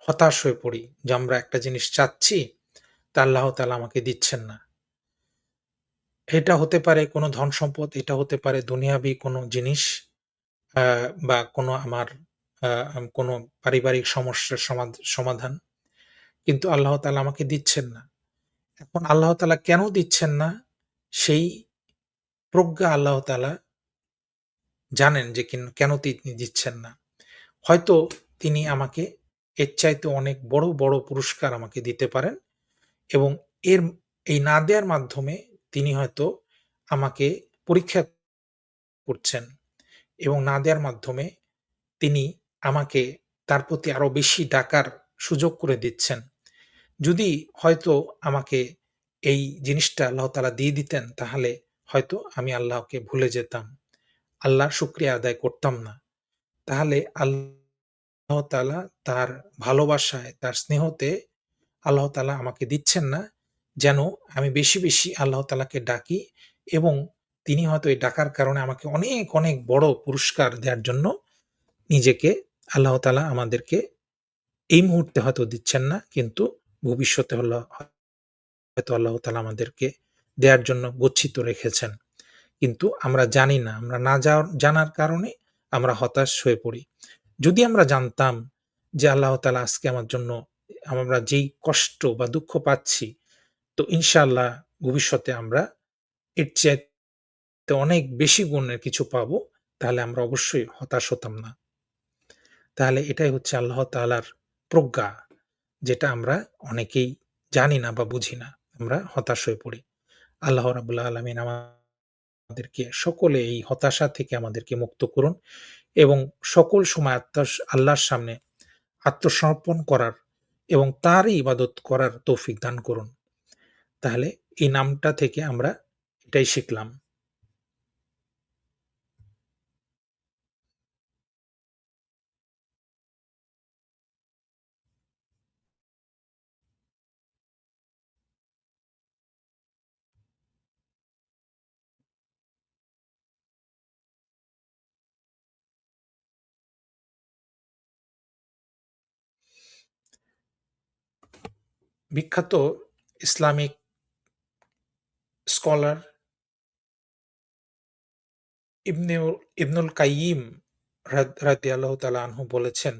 হতাশ হয়ে পড়ি যে আমরা একটা জিনিস চাচ্ছি তা আল্লাহ তাআলা আমাকে দিচ্ছেন না। এটা হতে পারে কোনো ধন-সম্পদ, এটা হতে পারে দুনিয়াবি কোনো জিনিস আ বা কোনো আমার আ কোনো পারিবারিক সমস্যার সমাধান। কিন্তু আল্লাহ তাআলা আমাকে দিচ্ছেন না। এখন আল্লাহ তাআলা কেন দিচ্ছেন না? সেই প্রজ্ঞা আল্লাহ তাআলা জানেন যে কেন তিনি দিচ্ছেন না। হয়তো তিনি আমাকে এর চাইতে অনেক বড় পুরস্কার আমাকে দিতে পারেন এবং এর এই না দেয়ার মাধ্যমে তিনি হয়তো আমাকে পরীক্ষা করছেন এবং না দেয়ার মাধ্যমে তিনি আমাকে তার প্রতি আরো বেশি ডাকার সুযোগ করে দিচ্ছেন। যদি হয়তো আমাকে এই জিনিসটা আল্লাহ তাআলা দিয়ে দিতেন তাহলে হয়তো আমি আল্লাহকে ভুলে যেতাম। আল্লাহর শুকরিয়া আদায় করতাম না। তাহলে আল্লাহ তাআলা তার ভালোবাসায়, তার স্নেহতে আল্লাহ তাআলা আমাকে দিচ্ছেন না, যেন আমি বেশি আল্লাহ তাআলাকে ডাকি এবং তিনি হয়তো এই ডাকার কারণে আমাকে অনেক বড় পুরস্কার দেয়ার জন্য নিজেকে আল্লাহ তাআলা আমাদেরকে এই মুহূর্তে হয়তো দিচ্ছেন না, কিন্তু ভবিষ্যতে হয়তো আল্লাহ তাআলা আমাদেরকে দেয়ার জন্য গচ্ছিত রেখেছেন। কিন্তু আমরা জানি না। আমরা না জানার কারণে আমরা হতাশ হয়ে পড়ি। যদি আমরা জানতাম যে আল্লাহ তাআলা আজকে আমার জন্য আমরা যেই কষ্ট বা দুঃখ পাচ্ছি, তো ইনশাআল্লাহ ভবিষ্যতে আমরা এর চাইতে অনেক বেশি গুণের কিছু পাবো। তাহলে আমরা অবশ্যই হতাশ হতাম না। তাহলে এটাই হচ্ছে আল্লাহ তাআলার প্রজ্ঞা, যেটা আমরা অনেকেই জানি না বা বুঝি না। আমরা হতাশ হয়ে পড়ি। আল্লাহ রাব্বুল আলামিন আমাদেরকে সকলে এই হতাশা থেকে আমাদেরকে মুক্ত করুন এবং সকল সময় আল্লাহর সামনে আত্মসমর্পণ করার এবং তারই ইবাদত করার তৌফিক দান করুন। তাহলে এই নামটা থেকে আমরা এটাই শিখলাম। বিখ্যাত ইসলামিক স্কলার ইবনেউ ইবনুল কাইয়িম রাদিয়াল্লাহু তাআলা আনহু বলেছেন,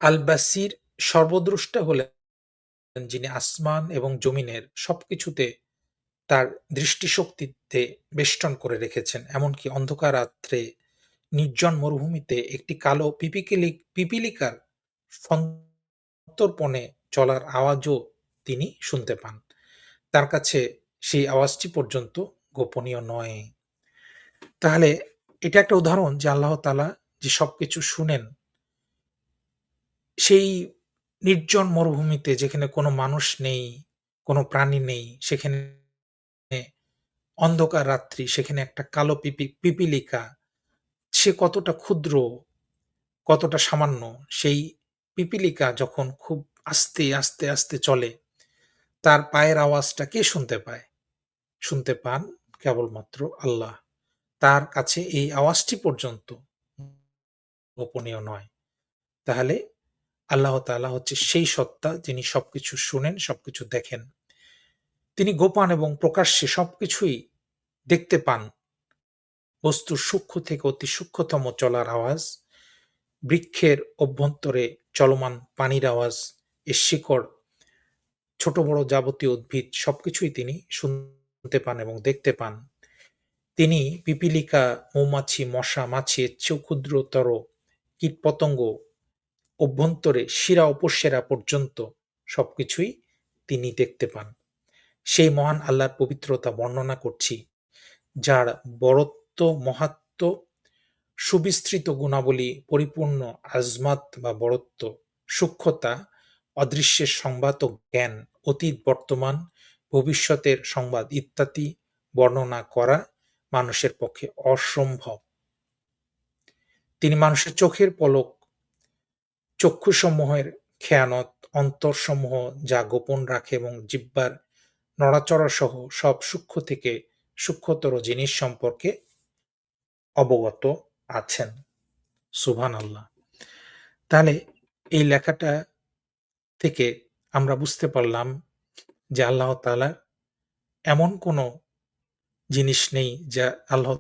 আল-বাসীর সর্বদ্রষ্টা হলেন যিনি আসমান এবং জমিনের সবকিছুতে তার দৃষ্টিশক্তিতে বেষ্টন করে রেখেছেন। এমনকি অন্ধকার রাত্রে নির্জন মরুভূমিতে একটি কালো পিপীলিকার সন্তর্পণে চলার আওয়াজও তিনি শুনতে পান। তার কাছে সেই আওয়াজটি পর্যন্ত গোপনীয় নয়। তাহলে এটা একটা উদাহরণ যে আল্লাহ তাআলা যে সবকিছু শুনেন, সেই নির্জন মরুভূমিতে যেখানে কোনো মানুষ নেই, কোনো প্রাণী নেই, সেখানে অন্ধকার রাত্রি, সেখানে একটা কালো পিপীলিকা, সে কতটা ক্ষুদ্র, কতটা সামান্য, সেই পিপীলিকা যখন খুব আস্তে চলে, তার পায়ের আওয়াজটা কে শুনতে পায়? শুনতে পান কেবলমাত্র আল্লাহ। তার কাছে এই আওয়াজটি পর্যন্ত গোপনীয় নয়। তাহলে আল্লাহ তাআলা হচ্ছে সেই সত্তা যিনি সবকিছু শুনেন, সবকিছু দেখেন। তিনি গোপন এবং প্রকাশ্যে সবকিছুই দেখতে পান। বস্তুর সূক্ষ্ম থেকে অতি সূক্ষ্মতম চলার আওয়াজ, বৃক্ষের অভ্যন্তরে চলমান পানির আওয়াজ, এর শিকড়, ছোট বড় যাবতীয় উদ্ভিদ সবকিছুই তিনি শুনতে পান এবং দেখতে পান। তিনি পিপীলিকা, মৌমাছি, মশা, মাছি এর চেয়েও ক্ষুদ্রতর কীটপতঙ্গ, অভ্যন্তরে শিরা-উপশিরা পর্যন্ত সবকিছুই তিনি দেখতে পান। সেই মহান আল্লাহর পবিত্রতা বর্ণনা করছি, যার বড়ত্ব, মহাত্ম্য, সুবিস্তৃত গুণাবলী, পরিপূর্ণ আজমাত বা বড়ত্ব, সূক্ষ্মতা, অদৃশ্যের সংবাদ ও জ্ঞান, অতীত, বর্তমান, ভবিষ্যতের সংবাদ ইত্যাদি বর্ণনা করা মানুষের পক্ষে অসম্ভব। তিনি মানুষের চোখের পলক, চক্ষুসমূহের খেয়ানত, অন্তরসমূহ যা গোপন রাখে এবং জিহ্বার নড়াচড়াসহ সব সূক্ষ্ম থেকে সূক্ষ্মতর জিনিস সম্পর্কে অবগত আছেন। সুবহানাল্লাহ। তাহলে এই লেখাটা থেকে আমরা বুঝতে পারলাম যে আল্লাহ তাআলার এমন কোনো জিনিস নেই যা আল্লাহ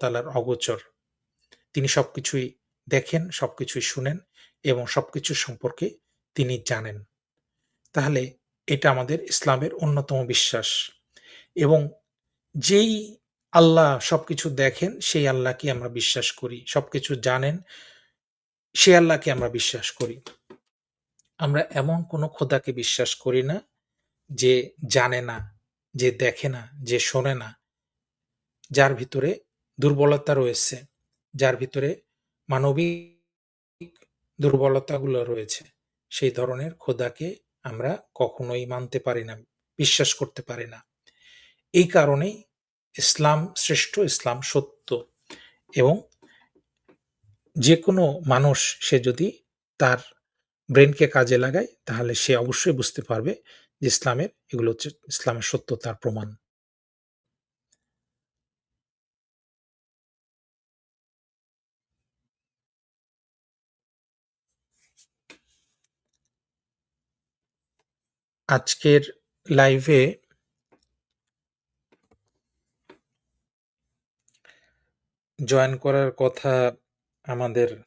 তাআলার অগোচর। তিনি সবকিছুই দেখেন, সবকিছুই শুনেন এবং সবকিছু সম্পর্কে তিনি জানেন। তাহলে এটা আমাদের ইসলামের অন্যতম বিশ্বাস এবং যেই আল্লাহ সবকিছু দেখেন সেই আল্লাহকে আমরা বিশ্বাস করি। সবকিছু জানেন সেই আল্লাহকে আমরা বিশ্বাস করি। আমরা এমন কোনো খোদাকে বিশ্বাস করি না যে জানে না, যে দেখে না, যে শোনে না, যার ভিতরে দুর্বলতা রয়েছে, যার ভিতরে মানবিক দুর্বলতাগুলো রয়েছে। সেই ধরনের খোদাকে আমরা কখনোই মানতে পারি না, বিশ্বাস করতে পারি না। এই কারণেই ইসলাম শ্রেষ্ঠ, ইসলাম সত্য এবং যেকোনো মানুষ সে যদি তার ব্রেইনকে কাজে লাগায় তাহলে সে অবশ্যই বুঝতে পারবে যে ইসলামের এগুলো হচ্ছে ইসলামের সত্যতার প্রমাণ। আজকের লাইভে জয়েন করার কথা আমাদের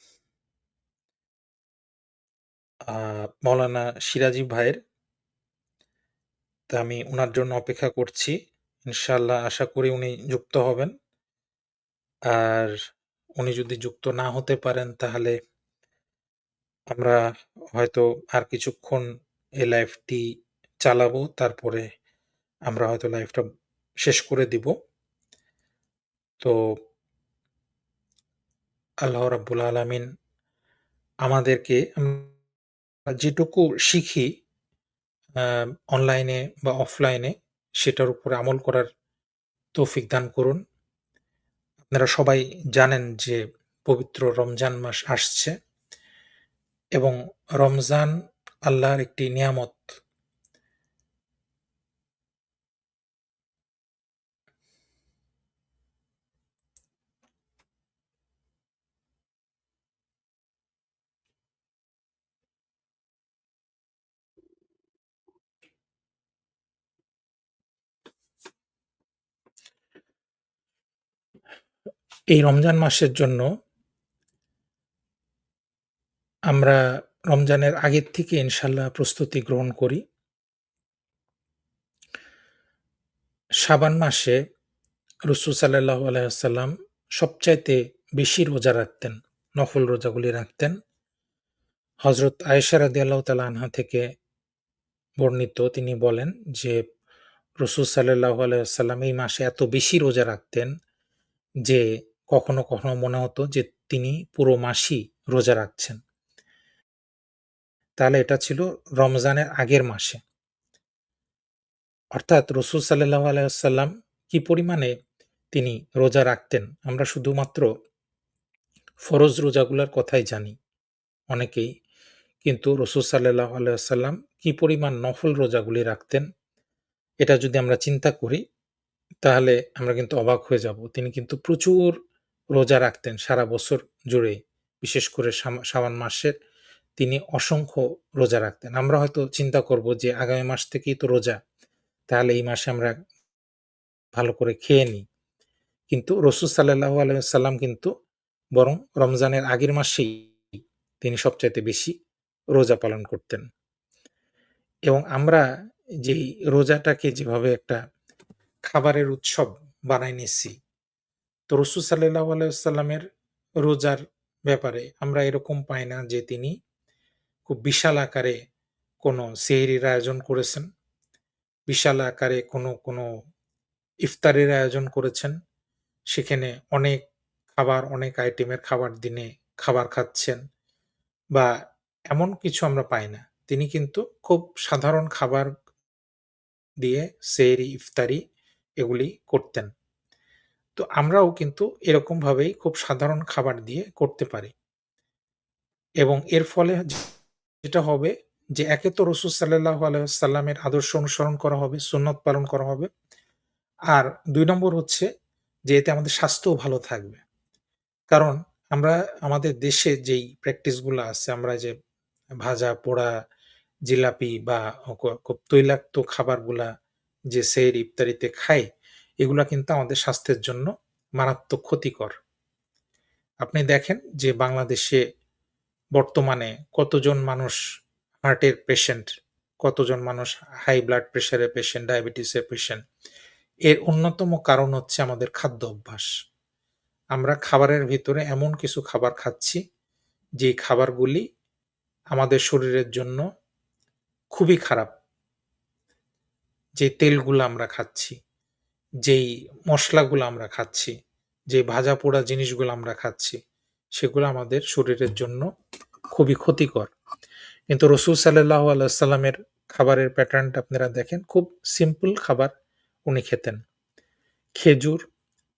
মাওলানা সিরাজি ভাইয়ের। তা আমি উনার জন্য অপেক্ষা করছি। ইনশাআল্লাহ আশা করি উনি যুক্ত হবেন। আর উনি যদি যুক্ত না হতে পারেন তাহলে আমরা হয়তো আর কিছুক্ষণ এই লাইভটি চালাবো। তারপরে আমরা হয়তো লাইভটা শেষ করে দিব। তো আল্লাহ রাব্বুল আলামিন আমাদেরকে যেটুকু শিখি আ অনলাইনে বা অফলাইনে সেটার উপরে আমল করার তৌফিক দান করুন। আপনারা সবাই জানেন যে পবিত্র রমজান মাস আসছে এবং রমজান আল্লাহর একটি নিয়ামত। এই রমজান মাসের জন্য আমরা রমজানের আগের থেকে ইনশাআল্লাহ প্রস্তুতি গ্রহণ করি। শাবান মাসে রাসূল সাল্লাল্লাহু আলাইহি ওয়াসাল্লাম সবচাইতে বেশি রোজা রাখতেন। নফল রোজাগুলি রাখতেন। হযরত আয়েশা রাদিয়াল্লাহু তাআলা আনহা থেকে বর্ণিত তিনি বলেন যে রাসূল সাল্লাল্লাহু আলাইহি ওয়াসাল্লাম এই মাসে এত বেশি রোজা রাখতেন যে কখনো, কখনো মনে হতো যে তিনি পুরো মাসই রোজা রাখছেন। তাহলে এটা ছিল রমজানের আগের মাসে। অর্থাৎ রাসূল সাল্লাল্লাহু আলাইহি ওয়াসাল্লাম কি পরিমাণে তিনি রোজা রাখতেন, আমরা শুধুমাত্র ফরজ রোজাগুলার কথাই জানি অনেকেই। কিন্তু রাসূল সাল্লাল্লাহু আলাইহি ওয়াসাল্লাম কি পরিমাণ নফল রোজাগুলি রাখতেন, এটা যদি আমরা চিন্তা করি তাহলে আমরা কিন্তু অবাক হয়ে যাব। তিনি কিন্তু প্রচুর রোজা রাখতেন সারা বছর জুড়ে। বিশেষ করে শাবান মাসের তিনি অসংখ্য রোজা রাখতেন। আমরা হয়তো চিন্তা করব যে আগামী মাস থেকেই তো রোজা। তাহলে এই মাসে আমরা ভালো করে খেয়ে নিই। কিন্তু রাসূল সাল্লাল্লাহু আলাইহি ওয়াসাল্লাম কিন্তু বরং রমজানের আগের মাসেই তিনি সবচাইতে বেশি রোজা পালন করতেন। এবং আমরা যেই রোজাটাকে যেভাবে একটা খাবারের উৎসব বানায় নিচ্ছি, তো রাসূল সাল্লাল্লাহু আলাইহি ওয়াসাল্লামের রোজার ব্যাপারে আমরা এরকম পাই না যে তিনি খুব বিশাল আকারে কোনো সেহরির আয়োজন করেছেন, বিশাল আকারে কোনো ইফতারের আয়োজন করেছেন। সেখানে অনেক খাবার, অনেক আইটেমের খাবার দিনে খাবার খাচ্ছেন বা এমন কিছু আমরা পাই না। তিনি কিন্তু খুব সাধারণ খাবার দিয়ে সেহরি, ইফতারি এগুলি করতেন। তো আমরাও কিন্তু এরকমভাবেই খুব সাধারণ খাবার দিয়ে করতে পারি। এবং এর ফলে যেটা হবে যে একে তো রাসূল সাল্লাল্লাহু আলাইহি ওয়াসাল্লামের আদর্শ অনুসরণ করা হবে, সুন্নত পালন করা হবে। আর ২ নম্বর হচ্ছে যে এতে আমাদের স্বাস্থ্যও ভালো থাকবে। কারণ আমরা আমাদের দেশে যেই প্র্যাকটিস গুলা আছে, আমরা যে ভাজা, পোড়া, জিলাপি বা খুব তৈলাক্ত খাবারগুলা যে সেহরি, ইফতারিতে খাই, এগুলা কিন্তু আমাদের স্বাস্থ্যের জন্য মারাত্মক ক্ষতিকর। আপনি দেখেন যে বাংলাদেশে বর্তমানে কতজন মানুষ হার্টের পেশেন্ট, কতজন মানুষ হাই ব্লাড প্রেশারের পেশেন্ট, ডায়াবেটিসের পেশেন্ট। এর অন্যতম কারণ হচ্ছে আমাদের খাদ্য অভ্যাস। আমরা খাবারের ভিতরে এমন কিছু খাবার খাচ্ছি, যে খাবারগুলি আমাদের শরীরের জন্য খুবই খারাপ। যে তেলগুলো আমরা খাচ্ছি, যেই মসলাগুলো আমরা খাচ্ছি, যে ভাজা পোড়া জিনিসগুলো আমরা খাচ্ছি, সেগুলো আমাদের শরীরের জন্য খুবই ক্ষতিকর। কিন্তু রাসূল সাল্লাল্লাহু আলাইহি ওয়াসাল্লামের খাবারের প্যাটার্নটা আপনারা দেখেন, খুব সিম্পল খাবার উনি খেতেন। খেজুর,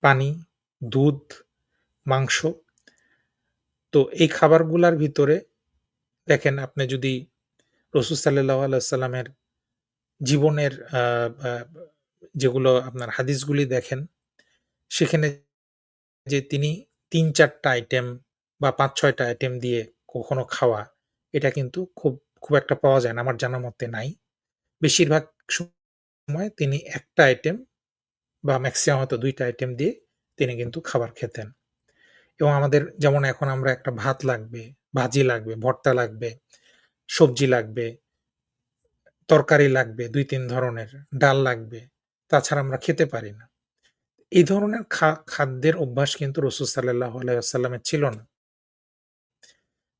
পানি, দুধ, মাংস। তো এই খাবারগুলার ভিতরে দেখেন, আপনি যদি রাসূল সাল্লাল্লাহু আলাইহি ওয়াসাল্লামের জীবনের আ আ যেগুলো আপনার হাদিসগুলি দেখেন, সেখানে যে তিনি ৩-৪ টা আইটেম বা ৫-৬ টা আইটেম দিয়ে কখনো খাওয়া, এটা কিন্তু খুব একটা পাওয়া যায় না। আমার জানা মতে নাই। বেশিরভাগ সময় তিনি ১ টা আইটেম বা মেক্সিমাম হয়তো ২ টা আইটেম দিয়ে তিনি কিন্তু খাবার খেতেন। এবং আমাদের যেমন এখন আমরা একটা ভাত লাগবে, ভাজি লাগবে, ভর্তা লাগবে, সবজি লাগবে, তরকারি লাগবে ২-৩ ধরনের, ডাল লাগবে। তাছাড়া আমরা খেতে পারি না। এই ধরনের খাদ্যের অভ্যাস কিন্তু রাসূল সাল্লাল্লাহু আলাইহি ওয়াসাল্লামের ছিল না।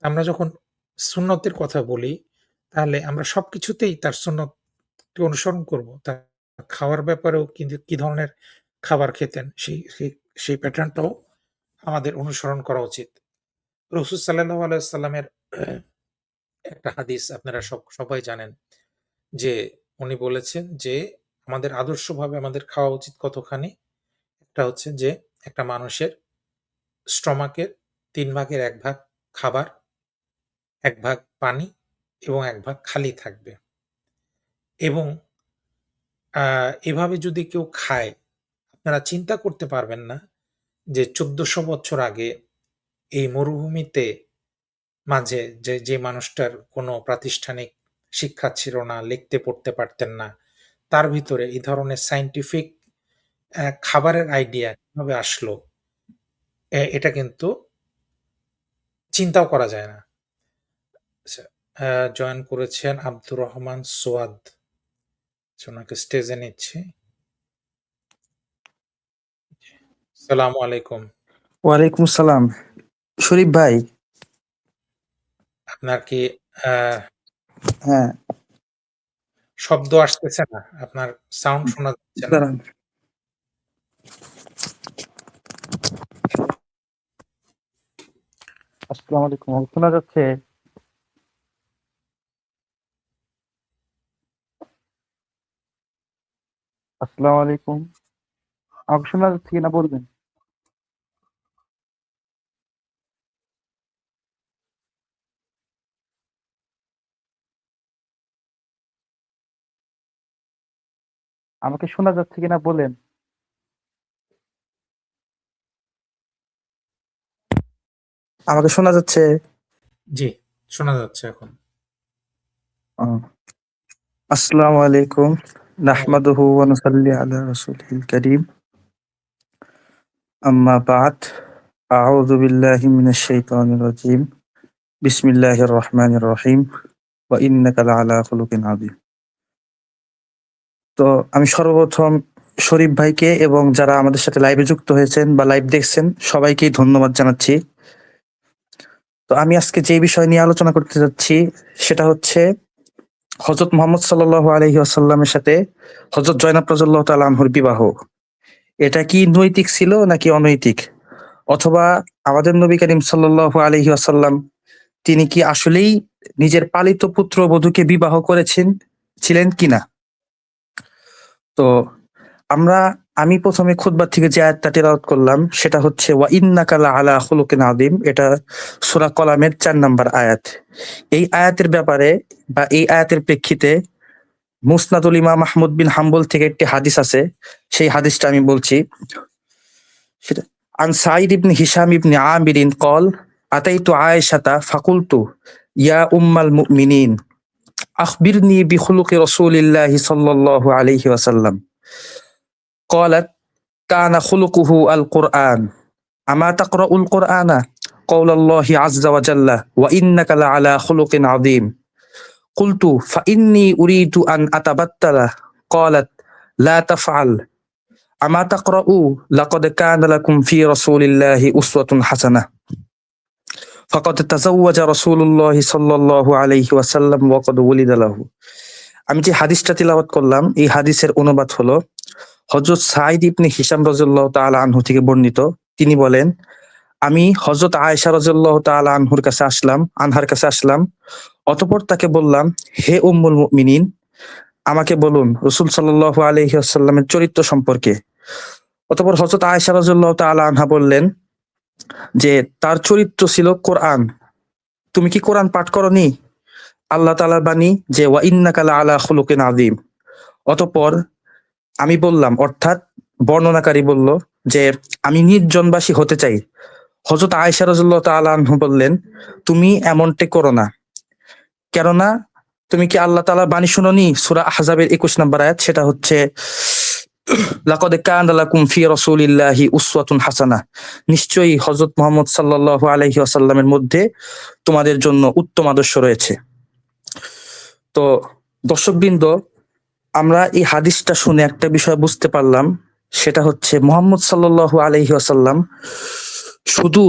আমরা যখন সুন্নতের কথা বলি, তাহলে আমরা সবকিছুতেই তার সুন্নতকে অনুসরণ করব। তার খাওয়ার ব্যাপারেও কিন্তু কি ধরনের খাবার খেতেন সেই প্যাটার্নটাও আমাদের অনুসরণ করা উচিত। রাসূল সাল্লাল্লাহু আলাইহি ওয়াসাল্লামের একটা হাদিস আপনারা সবাই জানেন যে উনি বলেছেন যে আমাদের আদর্শভাবে আমাদের খাওয়া উচিত কতখানি? একটা হচ্ছে যে একটা মানুষের স্টমাকের ৩ ভাগের ১ ভাগ খাবার, ১ ভাগ পানি এবং ১ ভাগ খালি থাকবে। এবং আ এভাবে যদি কেউ খায়, আপনারা চিন্তা করতে পারবেন না যে ১৪০০ বছর আগে এই মরুভূমিতে মাঝে যে মানুষটার কোনো প্রাতিষ্ঠানিক শিক্ষা ছিল না, লিখতে পড়তে পারতেন না, তার ভিতরে এই ধরনের সায়েন্টিফিক খাবারের আইডিয়া কিভাবে আসলো? এটা কিন্তু চিন্তাও করা যায় না। আচ্ছা, জয়েন করেছেন আব্দুর রহমান সোয়াদ। আচ্ছা, উনাকে স্টেজে নিচ্ছি। সালামু আলাইকুম। ওয়ালাইকুম সালাম। শরীফ ভাই। আপনার কি আ হ্যাঁ, শব্দ আসতেছে না? আপনার সাউন্ড শোনা যাচ্ছে না? দাঁড়ান। আসসালামু আলাইকুম। শোনা যাচ্ছে? আসসালামু আলাইকুম। আমাকে শোনা যাচ্ছে কিনা বলবেন? আমাকে শোনা যাচ্ছে কিনা বলেন? আমাকে শোনা যাচ্ছে? জি, শোনা যাচ্ছে এখন। আহ, আসসালামু আলাইকুম। নাহমাদুহু ওয়া নুসাল্লি আলা রাসূলিল কারীম। আম্মা বা'দ। আউযু বিল্লাহি মিনাশ শাইতানির রাজীম। বিসমিল্লাহির রহমানির রহিম। ওয়া ইন্নাকা লাআলা খুলুকিন আযীম। তো আমি সর্বপ্রথম শরীফ ভাইকে এবং যারা আমাদের সাথে লাইভে যুক্ত হয়েছেন বা লাইভ দেখছেন সবাইকেই ধন্যবাদ জানাচ্ছি। তো আমি আজকে যে বিষয় নিয়ে আলোচনা করতে যাচ্ছি সেটা হচ্ছে হযরত মুহাম্মদ সাল্লাল্লাহু আলাইহি ওয়াসাল্লামের সাথে হযরত জয়নাব রাদিয়াল্লাহু তাআলা আনহুর বিবাহ। এটা কি নৈতিক ছিল নাকি অনৈতিক? অথবা আমাদের নবী করিম সাল্লাল্লাহু আলাইহি ওয়াসাল্লাম তিনি কি আসলেই নিজের পালিত পুত্রবধূকে বিবাহ করেছেন ছিলেন কিনা? তো আমরা আমি ১ম এ খুতবা থেকে যে আয়াতটা তেলাওয়াত করলাম সেটা হচ্ছে ওয়া ইন্নাকা লাআলা খুলুকিন আযীম। এটা সূরা কলামের ৪ নাম্বার আয়াত। এই আয়াতের ব্যাপারে বা এই আয়াতের প্রেক্ষিতে মুসনাদুল ইমাম আহমদ বিন হাম্বল থেকে একটি হাদিস আছে। সেই হাদিসটা আমি বলছি। সেটা আন সাঈদ ইবনে হিশাম ইবনে আমিরিন ক্বাল আতাইতু আয়েশাতা ফাকুলতু ইয়া উম্মাল মুমিনিন আখবিরনি বিখুলুকি রাসূলিল্লাহি সাল্লাল্লাহু আলাইহি ওয়াসাল্লাম। ক্বালাত কানা খুলুকুহু আল কুরআন আমা তাকরাউল কুরআনা ক্বাউলাল্লাহি আযজা ওয়া জাল্লা ওয়া ইন্নাকা লাআলা খুলুকিন আযীম। قلت فإني أريد أن أتبتل قالت لا تفعل أما تقرأ لقد كان لكم في رسول الله أسوة حسنة فقد تزوج رسول الله صلى الله عليه وسلم وقد ولد له। আমি যে হাদিসটা তিলাওয়াত করলাম এই হাদিসের অনুবাদ হলো হযরত সাঈদ ইবনে হিশাম রাদিয়াল্লাহু তাআলা আনহু থেকে বর্ণিত। তিনি বলেন আমি হযরত আয়েশা রাদিয়াল্লাহু তাআলা আনহার কাছে আসলাম। অতঃপর তাকে বললাম, হে উম্মুল মুমিনিন, আমাকে বলুন রাসূল সাল্লাল্লাহু আলাইহি ওয়াসাল্লামের চরিত্র সম্পর্কে। অতঃপর হযরত আয়েশা রাদিয়াল্লাহু তাআলা আনহা বললেন যে তার চরিত্র ছিল কোরআন। তুমি কি কোরআন পাঠ করনি? আল্লাহ তাআলার বাণী যে ওয়া ইন্নাকা লাআলা খুলুকিন আযীম। অতঃপর আমি বললাম, অর্থাৎ বর্ণনাকারী বলল যে আমি নির্জনবাসী হতে চাই। হযরত আয়েশা রাদিয়াল্লাহু তাআলা আনহা বললেন, তুমি এমনটি করো না। কেননা তুমি কি আল্লাহ তাআলার বাণী শুনোনি? সূরা আহজাবের ২১ নম্বর আয়াত, সেটা হচ্ছে লাকাদ কানা লাকুম ফি রাসূলিল্লাহি উসওয়াতুন হাসানাহ। নিশ্চয়ই হযরত মুহাম্মদ সাল্লাল্লাহু আলাইহি ওয়াসাল্লামের মধ্যে তোমাদের জন্য উত্তম আদর্শ রয়েছে। তো দর্শকবৃন্দ, আমরা এই হাদিসটা শুনে একটা বিষয় বুঝতে পারলাম, সেটা হচ্ছে মুহাম্মদ সাল্লাল্লাহু আলাইহি ওয়াসাল্লাম শুধু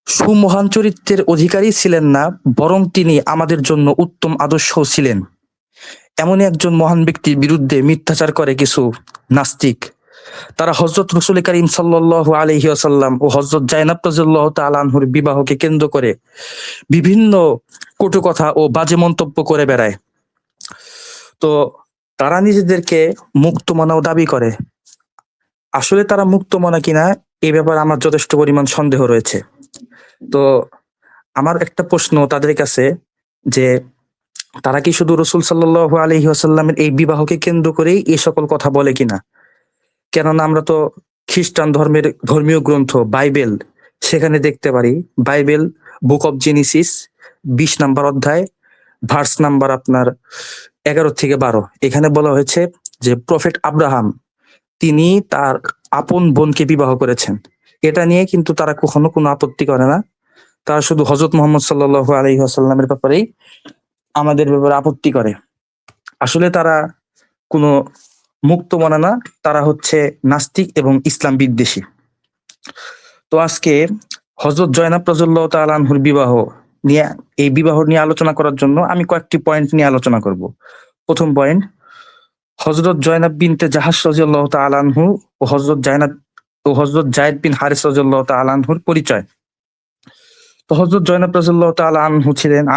সুমহান চরিত্রের অধিকারী ছিলেন না, বরং তিনি আমাদের জন্য উত্তম আদর্শ ছিলেন। এমনই একজন মহান ব্যক্তির বিরুদ্ধে মিথ্যাচার করে কিছু নাস্তিক। তারা হযরত রাসূল করিম সাল্লাল্লাহু আলাইহি ওয়াসাল্লাম ও হযরত জায়নাব রাদিয়াল্লাহু তাআলা আনহুর বিবাহকে কেন্দ্র করে বিভিন্ন কটু কথা ও বাজে মন্তব্য করে বেড়ায়। তো তারা নিজেদেরকে মুক্তমনা দাবি করে। আসলে তারা মুক্তমনা কিনা এই ব্যাপারে আমার যথেষ্ট পরিমাণ সন্দেহ রয়েছে। তো আমার একটা প্রশ্ন তাদের কাছে যে তারা কি শুধু রাসূল সাল্লাল্লাহু আলাইহি ওয়াসাল্লামের এই বিবাহকে কেন্দ্র করেই এই সকল কথা বলে কিনা? কেননা আমরা তো খ্রিস্টান ধর্মীয় গ্রন্থ বাইবেল সেখানে দেখতে পারি, Bible book of Genesis ২০ number অধ্যায় ভার্স নাম্বার আপনার ১১ থেকে ১২, এখানে বলা হয়েছে যে প্রফেট আব্রাহাম তিনি তার আপন বোনকে বিবাহ করেছেন। এটা নিয়ে কিন্তু তারা কখনো কোনো আপত্তি করে না। তারা শুধু হযরত মুহাম্মদ সাল্লাল্লাহু আলাইহি ওয়াসাল্লামের ব্যাপারেই আমাদের ব্যাপারে আপত্তি করে। আসলে তারা কোনো মুক্তমনা না, তারা হচ্ছে নাস্তিক এবং ইসলাম বিদ্বেষী। তো আজকে হযরত জয়নাব রাদিয়াল্লাহু তাআলা আনহুর এই বিবাহ নিয়ে আলোচনা করার জন্য আমি কয়েকটি পয়েন্ট নিয়ে আলোচনা করব। প্রথম পয়েন্ট, হযরত জয়নাব বিনতে জাহাশ রাদিয়াল্লাহু তাআলা আনহু ও হযরত জায়েদ বিন হারিস রাদিয়াল্লাহু তাআলা আনহুর পরিচয়। তো হযরত জয়নব রাদিয়াল্লাহু তাআলা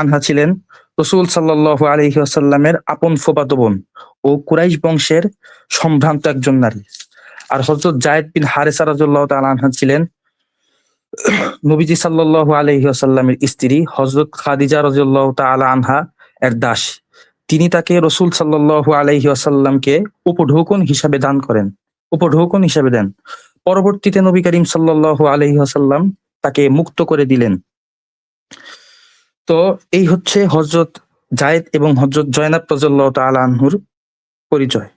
আনহা ছিলেন রাসূল সাল্লাল্লাহু আলাইহি ওয়াসাল্লামের আপন ফুফাতো বোন ও কুরাইশ বংশের সম্ভ্রান্ত একজন নারী। আর হযরত যায়েদ বিন হারেসা রাদিয়াল্লাহু তাআলা আনহা ছিলেন নবীজি সাল্লাল্লাহু আলাইহি ওয়াসাল্লামের স্ত্রী হযরত খাদিজা রাদিয়াল্লাহু তাআলা আনহা এর দাস। তিনি তাকে রাসূল সাল্লাল্লাহু আলাইহি ওয়াসাল্লামকে উপঢৌকন হিসাবে দেন। পরবর্তীতে নবী করিম সাল্লাল্লাহু আলাইহি ওয়াসাল্লাম তাকে মুক্ত করে দিলেন। তো এই হচ্ছে হযরত যায়েদ এবং হযরত জয়নাব রাদিয়াল্লাহু তাআলা আনহুর পরিচয়।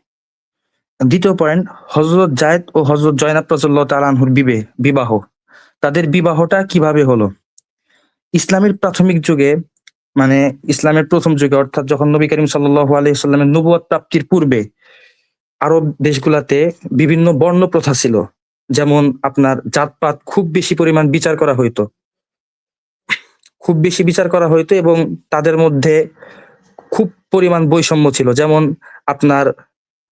দ্বিতীয় পয়েন্ট, হযরত যায়েদ ও হযরত জয়নাব রাদিয়াল্লাহু তাআলা আনহুর বিবাহ। তাদের বিবাহটা কিভাবে হলো? ইসলামের প্রাথমিক যুগে, মানে ইসলামের প্রথম যুগে, অর্থাৎ যখন নবী করিম সাল্লাল্লাহু আলাইহি ওয়াসাল্লামের নবুয়ত প্রাপ্তির পূর্বে আরব দেশগুলাতে বিভিন্ন বর্ণ প্রথা ছিল। যেমন আপনার জাতপাত খুব বেশি পরিমাণ বিচার করা হইতো। এবং তাদের মধ্যে খুব পরিমাণ বৈষম্য ছিল। যেমন আপনার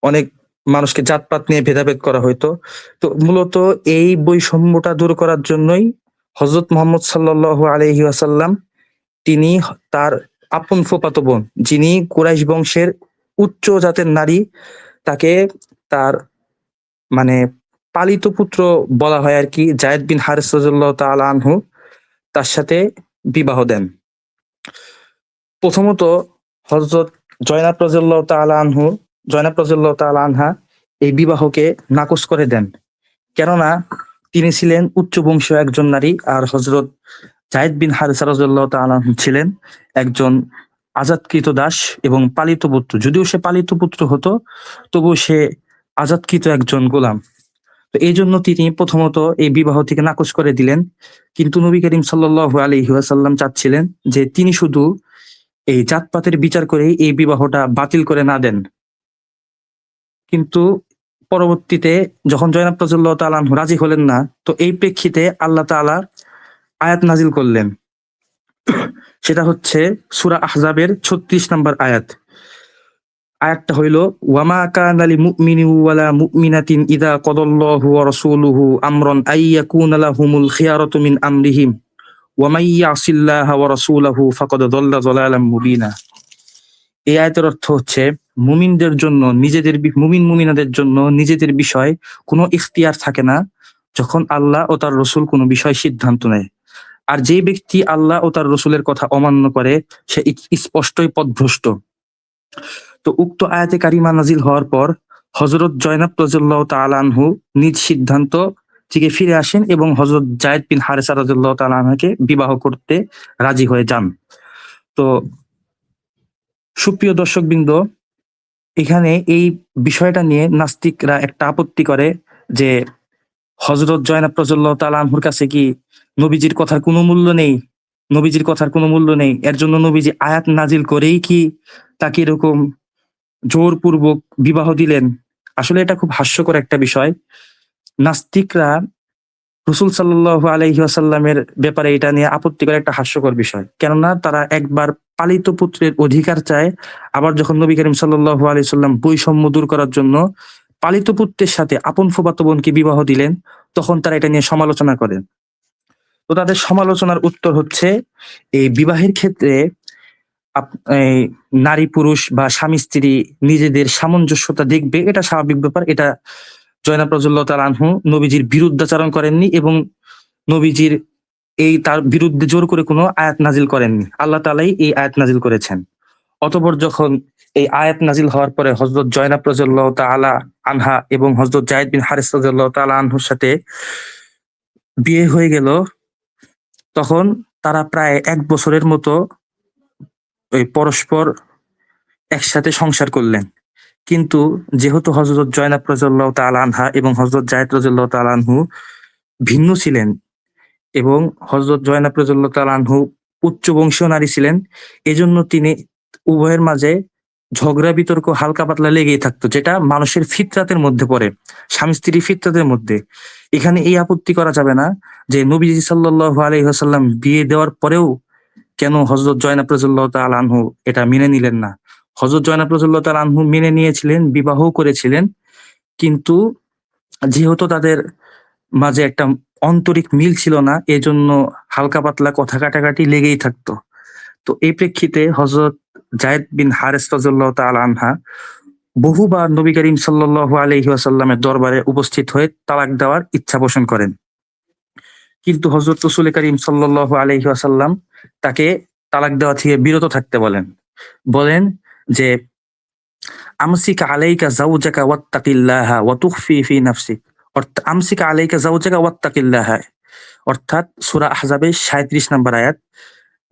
অনেক মানুষকে জাতপাত নিয়ে ভেদাভেদ করা হইতো। তো মূলত এই বৈষম্যটা দূর করার জন্যই হযরত মুহাম্মদ সাল্লাল্লাহু আলাইহি ওয়াসাল্লাম তিনি তার আপন ফুফাতো বোন, যিনি কুরাইশ বংশের উচ্চ জাতের নারী, তাকে তার মানে পালিত পুত্র বলা হয় আর কি, যায়েদ বিন হারেস রাদিয়াল্লাহু তাআলা আনহু, তার সাথে বিবাহ দেন। প্রথমত হযরত জয়নাব রাদিয়াল্লাহু তাআলা আনহা এই বিবাহকে নাকচ করে দেন, কেননা তিনি ছিলেন উচ্চ বংশীয় একজন নারী, আর হযরত যায়েদ বিন হারেসা রাদিয়াল্লাহু তাআলা আনহু ছিলেন একজন আজাদকৃত দাস এবং পালিত পুত্র। যদিও সে পালিত পুত্র হতো, তবুও সে আজাদকৃত একজন গোলাম। তো এই জন্য তিনি প্রথমত এই বিবাহ থেকে নাকচ করে দিলেন। কিন্তু নবী করিম সাল্লাল্লাহু আলাইহি ওয়াসাল্লাম চাচ্ছিলেন যে তিনি শুধু এই জাতপাতের বিচার করে এই বিবাহটা বাতিল করে না দেন। কিন্তু পরবর্তীতে যখন জয়নাব রাদিয়াল্লাহু তাআলা আনহু রাজি হলেন না, তো এই প্রেক্ষিতে আল্লাহ তাআলা আয়াত নাজিল করলেন। সেটা হচ্ছে সূরা আহজাবের 36 নম্বর আয়াত। আয়াতটা হইল, ওয়ামা কানা লিমুমিনিন ওয়ালা মুমিনাতিন ইযা কাদাল্লাহু ওয়া রাসূলুহু আমরান আইয়াকুনা লাহুমুল খিয়ারাতু মিন আমরিহিম ওয়া মান ইয়াসিল্লাহা ওয়া রাসূলাহু ফাকাদ দাল্লা দালালাম মুবিনা। এই আয়াতের অর্থ হচ্ছে, মুমিনাদের জন্য নিজেদের বিষয় কোনো ইখতিয়ার থাকে না যখন আল্লাহ ও তার রাসূল কোনো বিষয় সিদ্ধান্ত নেয়। আর যে ব্যক্তি আল্লাহ ও তার রাসূলের কথা অমান্য করে সে স্পষ্টই পথভ্রষ্ট। তো উক্ত আয়াতে কারিমা নাজিল হওয়ার পর হযরত জয়নাব রাদিয়াল্লাহু তাআলা আনহু নিজ সিদ্ধান্ত থেকে ফিরে আসেন এবং হযরত যায়েদ বিন হারেসা রাদিয়াল্লাহু তাআলা আনহুকে বিবাহ করতে রাজি হয়ে যান। তো সুপ্রিয় দর্শকবৃন্দ, এখানে এই বিষয়টা নিয়ে নাস্তিকরা একটা আপত্তি করে যে হযরত জয়নাব রাদিয়াল্লাহু তাআলা আনহুর কাছে কি নবীজির কথার কোনো মূল্য নেই, এর জন্য নবীজি আয়াত নাজিল করেই কি তাকে এরকম জোরপূর্বক বিবাহ দিলেন? আসলে এটা খুব হাস্যকর একটা বিষয়। নাস্তিকরা রাসূল সাল্লাল্লাহু আলাইহি ওয়াসাল্লামের ব্যাপারে এটা নিয়ে আপত্তি করে, একটা হাস্যকর বিষয়। কেননা তারা একবার পালিত পুত্রের অধিকার চায়, আবার যখন নবী করিম সাল্লাল্লাহু আলাইহি ওয়াসাল্লাম বৈষম্য দূর করার জন্য পালিত পুত্রের সাথে আপন ফুফাতো বোনকে বিবাহ দিলেন, তখন তারা এটা নিয়ে সমালোচনা করেন। তো তাদের সমালোচনার উত্তর হচ্ছে, এই বিবাহের ক্ষেত্রে এই নারী পুরুষ বা স্বামী স্ত্রী নিজেদের সামঞ্জস্যতা দেখবে, এটা স্বাভাবিক ব্যাপার। এটা জয়নাব রাদিয়াল্লাহু তাআলা আনহু নবীজির বিরুদ্ধাচারণ করেননি এবং নবীজির তার বিরুদ্ধে জোর করে কোনো আয়াত নাজিল করেননি। আল্লাহ তাআলাই এই আয়াত নাজিল করেছেন। অতঃপর যখন এই আয়াত নাজিল হওয়ার পরে হযরত জয়নাব রাদিয়াল্লাহু তাআলা আনহা এবং হযরত যায়েদ বিন হারেস রাদিয়াল্লাহু তাআলা আনহুর সাথে বিয়ে হয়ে গেল, তখন তারা প্রায় 1 বছরের মতো ওই পরস্পর একসাথে সংসার করলেন। কিন্তু যেহেতু হযরত জয়নাব রাদিয়াল্লাহু তাআলা আনহা এবং হযরত যায়েদ রাদিয়াল্লাহু তাআলা আনহু ভিন্ন ছিলেন এবং হযরত জয়নাব রাদিয়াল্লাহু তাআলা আনহু উচ্চ বংশীয় নারী ছিলেন, এজন্য তিনি উভয়ের মাঝে ঝগড়া বিতর্ক হালকা পাতলা লেগেই থাকতো, যেটা মানুষের ফিতরাতের মধ্যে পড়ে, স্বামী স্ত্রী ফিতরাতের মধ্যে। এখানে এই আপত্তি করা যাবে না যে নবীজি সাল্লাল্লাহু আলাইহি ওয়াসাল্লাম বিয়ে দেওয়ার পরেও কেন হযরত জয়নাব রাদিয়াল্লাহু তাআলা আনহু এটা মেনে নিলেন না। হযরত জয়নাব রাদিয়াল্লাহু তাআলা আনহু মেনে নিয়েছিলেন, বিবাহও করেছিলেন। কিন্তু যেহেতু তাদের মাঝে একটা আন্তরিক মিল ছিল না, এজন্য হালকা পাতলা কথা কাটাকাটি লেগেই থাকতো। তো এই প্রেক্ষিতে হযরত যায়েদ বিন হারেস রাদিয়াল্লাহু তাআলা আনহা বহুবার নবী করিম সাল্লাল্লাহু আলাইহি ওয়াসাল্লামের দরবারে উপস্থিত হয়ে তালাক দেওয়ার ইচ্ছা পোষণ করেন। কিন্তু হযরত রাসূল করিম সাল্লাল্লাহু আলাইহি ওয়াসাল্লাম তাকে তালাক দেওয়া থেকে বিরত থাকতে বলেন। বলেন যে, আমসিক আলাইকা যাওজাকা ওয়াত্তাকিল্লাহা ওয়া তুখফি ফি নাফসিক। আমসিক আলাইকা যাওজাকা ওয়াত্তাকিল্লাহা, অর্থাৎ সূরা আহজাবের ৩৭ নম্বর আয়াত,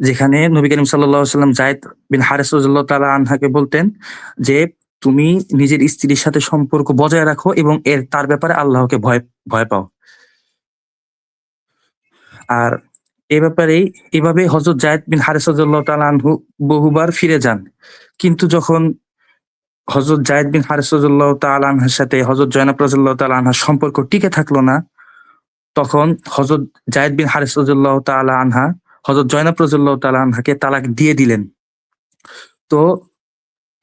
যেখানে নবী করিম সাল্লাল্লাহু আলাইহি ওয়াসাল্লাম যায়েদ বিন হারেস রাদিয়াল্লাহু তাআলা আনহাকে বলতেন যে, তুমি নিজের স্ত্রীর সাথে সম্পর্ক বজায় রাখো এবং তার ব্যাপারে আল্লাহকে ভয় ভয় পাও। আর এভাবে হযরত যায়েদ বিন হারেস রাদিয়াল্লাহু তাআলা আনহু বহুবার ফিরে যান। কিন্তু যখন হযরত যায়েদ বিন হারেস রাদিয়াল্লাহু তাআলা আনহার সাথে হযরত জয়নাব রাদিয়াল্লাহু তাআলা আনহার সম্পর্ক টিকে থাকলো না, তখন হযরত যায়েদ বিন হারেস রাদিয়াল্লাহু তাআলা আনহা হযরত জয়নাব রাদিয়াল্লাহু তাআলা আনহাকে তালাক দিয়ে দিলেন। তো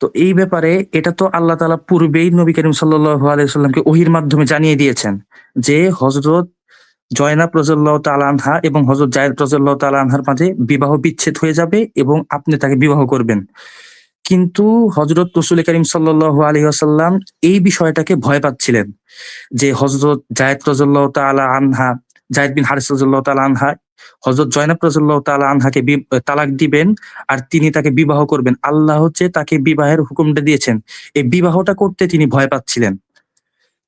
তো এই ব্যাপারে এটা তো আল্লাহ তাআলা পূর্বেই নবী করিম সাল্লাল্লাহু আলাইহি ওয়াসাল্লামকে ওহীর মাধ্যমে জানিয়ে দিয়েছেন যে হযরত জয়নাব রাদিয়াল্লাহু তাআলা আনহা এবং হযরত যায়েদ রাদিয়াল্লাহু তাআলা আনহার মাঝে বিবাহ বিচ্ছেদ হয়ে যাবে এবং আপনি তাকে বিবাহ করবেন। কিন্তু হযরত রাসূল করিম সাল্লাল্লাহু আলাইহি ওয়াসাল্লাম এই বিষয়টাকে ভয় পাচ্ছিলেন যে হযরত যায়েদ রাদিয়াল্লাহু তাআলা আনহা, যায়েদ বিন হারেস রাদিয়াল্লাহু তাআলা আনহা হযরত জয়নাব রাদিয়াল্লাহু তাআলা আনহাকে তালাক দিবেন আর তিনি তাকে বিবাহ করবেন। আল্লাহ হচ্ছে তাকে বিবাহের হুকুমটা দিয়েছেন। এই বিবাহটা করতে তিনি ভয় পাচ্ছিলেন।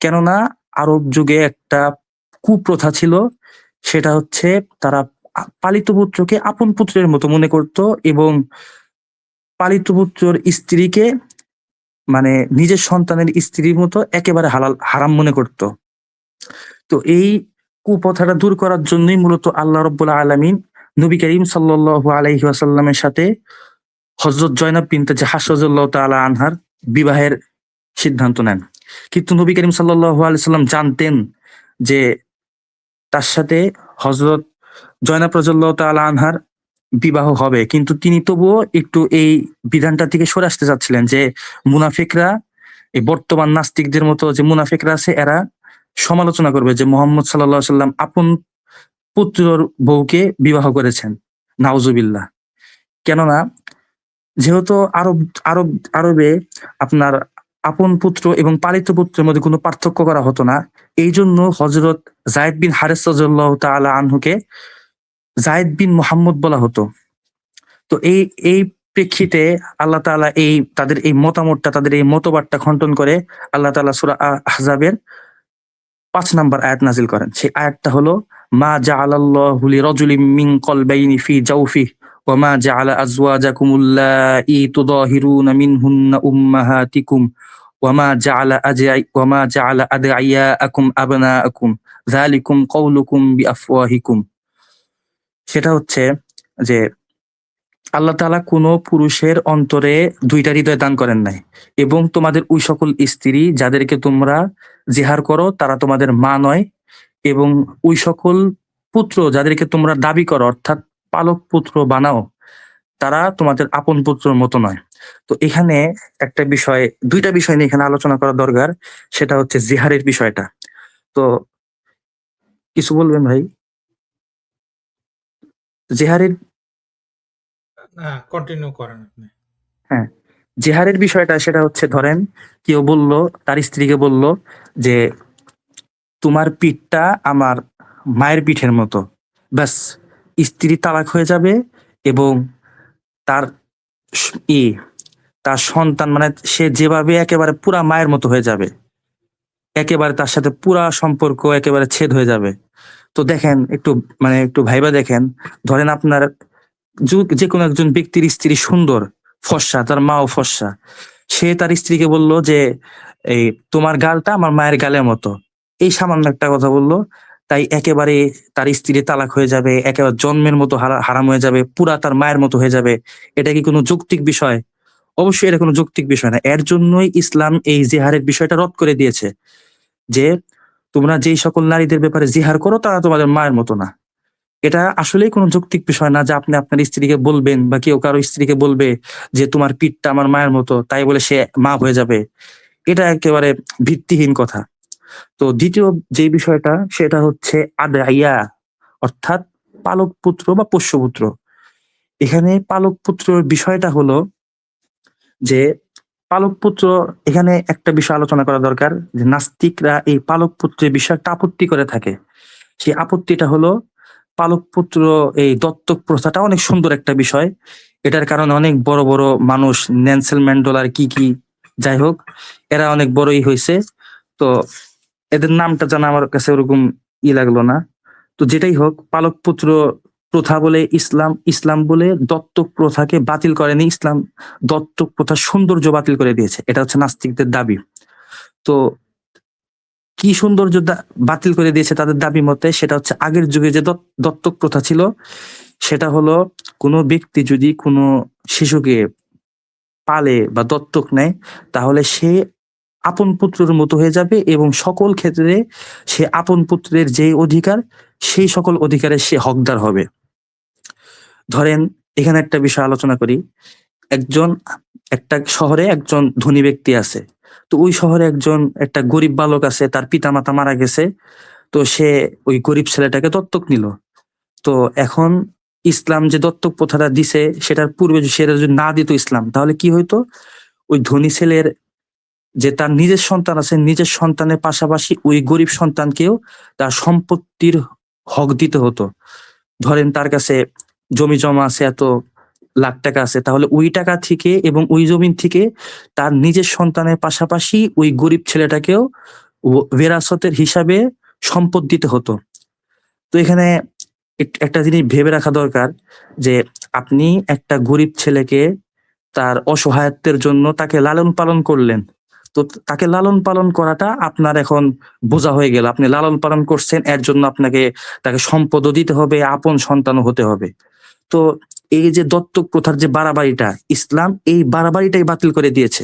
কেননা আরব যুগে একটা কুপ্রথা ছিল, সেটা হচ্ছে তারা পালিত পুত্রকে আপন পুত্রের মতো মনে করত এবং পালিত পুত্রর স্ত্রীকে মানে নিজের সন্তানের স্ত্রীর মতো একেবারে হারাম মনে করত। তো এই কুপ্রথাটা দূর করার জন্যই মূলত আল্লাহ রাব্বুল আলামিন নবী করিম সাল্লাল্লাহু আলাইহি ওয়াসাল্লামের সাথে হযরত জয়নাব বিনতে জাহশ রাদিয়াল্লাহু তাআলা আনহার বিবাহের সিদ্ধান্ত নেন। কিন্তু নবী করিম সাল্লাল্লাহু আলাইহি ওয়াসাল্লাম জানতেন যে তার সাথে হযরত জয়নাব রাদিয়াল্লাহু তাআলা আনহার বিবাহ হবে, কিন্তু তিনি তবুও একটু এই বিধানটা থেকে সরে আসতে চাচ্ছিলেন যে মুনাফিকরা, এই বর্তমান নাস্তিকদের মতো যে মুনাফিকরা আছে, এরা সমালোচনা করবে যে মুহাম্মদ সাল্লাল্লাহু আলাইহি ওয়াসাল্লাম আপন পুত্রর বউকে বিবাহ করেছেন। নাউজুবিল্লাহ। কেননা যেহেতু আরবে আপনার আপন পুত্র এবং পালিত পুত্রের মধ্যে কোনো পার্থক্য করা হতো না, এই জন্য হযরত যায়েদ বিন হারেস রাদিয়াল্লাহু তাআলা আনহুকে যায়েদ বিন মুহাম্মদ বলা হতো। তো এই প্রেক্ষিতে আল্লাহ তাআলা তাদের এই মতামতটা, তাদের এই মতবাদটা খণ্ডন করে আল্লাহ তাআলা সূরা আহজাবের ৫ নাম্বার আয়াত নাযিল করেন। সেই আয়াতটা হলো, মা জাআলাল্লাহু লিরাজুলিন মিন কলবাইনি ফি জাওফিহি ওয়া মা জাআলা আজওয়াজাকুমুল্লাতী তুযাহিরুনা মিনহুন্না উম্মাহাতিকুম ওয়া মা জাআলা আদঈয়াআকুম আবনাআকুম যালিকুম কওলুকুম বিআফওয়াহিকুম। সেটা হচ্ছে যে আল্লাহ তাআলা কোনো পুরুষের অন্তরে ২টা হৃদয় দান করেন নাই এবং তোমাদের ওই সকল স্ত্রী যাদেরকে তোমরা জিহার করো তারা তোমাদের মা নয়, এবং ওই সকল পুত্র যাদেরকে তোমরা দাবি করো অর্থাৎ পালক পুত্র বানাও, তারা তোমাদের আপন পুত্রর মতো নয়। তো এখানে একটা বিষয়, ২টা বিষয় নিয়ে এখানে আলোচনা করা দরকার, সেটা হচ্ছে জিহারের বিষয়টা। তো কিছু বলবেন ভাই? জিহারের না, কন্টিনিউ করেন আপনি। হ্যাঁ, জিহারের বিষয়টা সেটা হচ্ছে, ধরেন কেউ বলল, তার স্ত্রীকে বলল যে তোমার পিঠটা আমার মায়ের পিঠের মতো, ব্যাস স্ত্রী তালাক হয়ে যাবে এবং তার স- ই তার সন্তান মানে সে যেভাবে একেবারে পুরা মায়ের মতো হয়ে যাবে, একেবারে তার সাথে পুরা সম্পর্ক একেবারে ছেদ হয়ে যাবে। তো দেখেন একটু ভাইবা দেখেন, ধরেন আপনার যে কোনো একজন ব্যক্তির স্ত্রী সুন্দর, ফর্সা, তার মাও ফর্সা, সে তার স্ত্রীকে বলল যে এই তোমার গালটা আমার মায়ের গালের মতো, এই সামান্য একটা কথা বললো, তাই একেবারে তার স্ত্রী তালাক হয়ে যাবে, একেবারে জন্মের মতো হারাম হয়ে যাবে, পুরা তার মায়ের মতো হয়ে যাবে। এটা কি কোনো যৌক্তিক বিষয়? অবশ্যই এটা কোনো যৌক্তিক বিষয় না। এর জন্যই ইসলাম এই জিহারের বিষয়টা রদ করে দিয়েছে যে তোমরা যেই সকল নারীদের ব্যাপারে জিহার করো তারা তোমাদের মায়ের মতো না। এটা আসলেই কোনো যৌক্তিক বিষয় না যে আপনি আপনার স্ত্রীকে বলবেন বা কেউ কারো স্ত্রীকে বলবে যে তোমার পিঠটা আমার মায়ের মতো, তাই বলে সে মা হয়ে যাবে। এটা একেবারে ভিত্তিহীন কথা। তো দ্বিতীয় যে বিষয়টা সেটা হচ্ছে আদাইয়া, অর্থাৎ পালক পুত্র বা পোষ্যপুত্র। এখানে পালক পুত্রর বিষয়টা হলো যে পালক পুত্র, এখানে একটা বিষয় আলোচনা করা দরকার যে নাস্তিকরা এই পালক পুত্রের বিষয়টা আপত্তি করে থাকে। সেই আপত্তিটা হলো পালক পুত্র, এই দত্তক প্রথাটা অনেক সুন্দর একটা বিষয়। এটার কারণে অনেক বড় বড় মানুষ, নেলসন ম্যান্ডেলার কি যাই হোক, এরা অনেক বড়ই হয়েছে। তো এদের নামটা জানা আমার কাছে ওরকম লাগলো না। তো যেটাই হোক, পালক পুত্র প্রথা বলে ইসলাম বলে দত্তক প্রথাকে বাতিল করেনি। ইসলাম দত্তক প্রথার সৌন্দর্য বাতিল করে দিয়েছে, এটা হচ্ছে নাস্তিকদের দাবি। তো কি সৌন্দর্য বাতিল করে দিয়েছে তাদের দাবি মতে, সেটা হচ্ছে আগের যুগে যে দত্তক প্রথা ছিল, সেটা হলো কোনো ব্যক্তি যদি কোনো শিশুকে পালে বা দত্তক নেয়, তাহলে সে আপন পুত্রের মতো হয়ে যাবে এবং সকল ক্ষেত্রে সে আপন পুত্রের যে অধিকার, সেই সকল অধিকারের সে হকদার হবে। ধরেন এখানে একটা বিষয় আলোচনা করি। একটা শহরে একজন ধনী ব্যক্তি আছে। তো ওই শহরে একটা গরিব বালক আছে, তার পিতামাতা মারা গেছে। তো সে ওই গরিব ছেলেটাকে দত্তক নিল। তো এখন ইসলাম যে দত্তক প্রথাটা দিছে, সেটার পূর্বে সেটা যদি না দিত ইসলাম, তাহলে কি হইতো, ওই ধনী ছেলের যে তার নিজের সন্তান আছে, নিজের সন্তানের পাশাপাশি ওই গরিব সন্তানকেও তার সম্পত্তির হক দিতে হতো। ধরেন তার কাছে জমি জমা আছে, এত লাখ টাকা আছে, তাহলে ওই টাকা থেকে এবং ওই জমিন থেকে তার নিজের সন্তানের পাশাপাশি ওই গরিব ছেলেটাকেও বিরাসতের হিসাবে সম্পদ দিতে হতো। তো এখানে একটা জিনিস ভেবে রাখা দরকার যে আপনি একটা গরিব ছেলেকে তার অসহায়ত্বের জন্য তাকে লালন পালন করলেন। তো তাকে লালন পালন করাটা আপনার এখন বোঝা হয়ে গেল। আপনি লালন পালন করছেন, এর জন্য তাকে সম্পদও দিতে হবে, আপন সন্তানও হতে হবে। তো এই যে দত্তক প্রথার যে বাড়াবাড়িটা, ইসলাম এই বাড়াবাড়িটাই বাতিল করে দিয়েছে।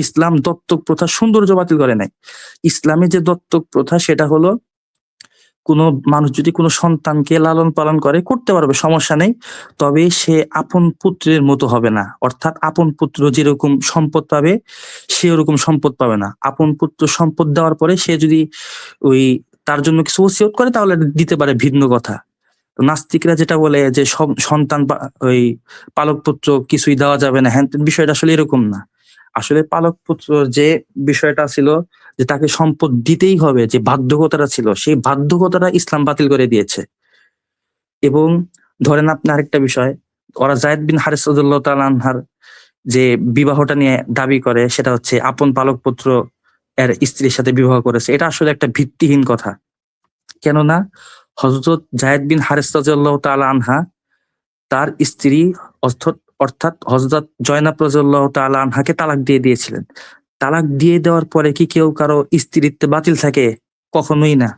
ইসলাম দত্তক প্রথার সৌন্দর্য বাতিল করে নাই। ইসলামে যে দত্তক প্রথা, সেটা হলো কোনো মানুষ যদি কোনো সন্তানকে লালন পালন করতে পারবে, সমস্যা নেই, তবে সে আপন পুত্রের মতো হবে না। অর্থাৎ আপন পুত্র যেরকম সম্পদ পাবে, সে ওরকম সম্পদ পাবে না। আপন পুত্র সম্পদ দেওয়ার পরে সে যদি ওই তার জন্য কিছু ওসিয়ত করে, তাহলে দিতে পারে, ভিন্ন কথা। তো নাস্তিকরা যেটা বলে যে সব সন্তান ওই পালক পুত্র কিছুই দেওয়া যাবে না, হ্যাঁ, বিষয়টা আসলে এরকম না। আসলে পালক পুত্র যে বিষয়টা ছিল যে তাকে সম্পদ দিতেই হবে, যে বাধ্যকতাটা ছিল, সেই বাধ্যকতাটা ইসলাম বাতিল করে দিয়েছে। এবং ধরেন আপনি আরেকটা বিষয়, ওরা যায়েদ বিন হারিস রাদিয়াল্লাহু তাআলা আনহার যে বিবাহটা নিয়ে দাবি করে, সেটা হচ্ছে আপন পালক পুত্র এর স্ত্রীর সাথে বিবাহ করেছে। এটা আসলে একটা ভিত্তিহীন কথা। কেননা হযরত যায়েদ বিন হারিস রাদিয়াল্লাহু তাআলা আনহা তার স্ত্রী অর্থাৎ হযরত জয়নাব রাদিয়াল্লাহু তাআলা আনহাকে তালাক দিয়ে দিয়েছিলেন। তালাক দিয়ে দেওয়ার পরে কি কেউ কারো স্ত্রীত্ব বাতিল থাকে? কখনোই না।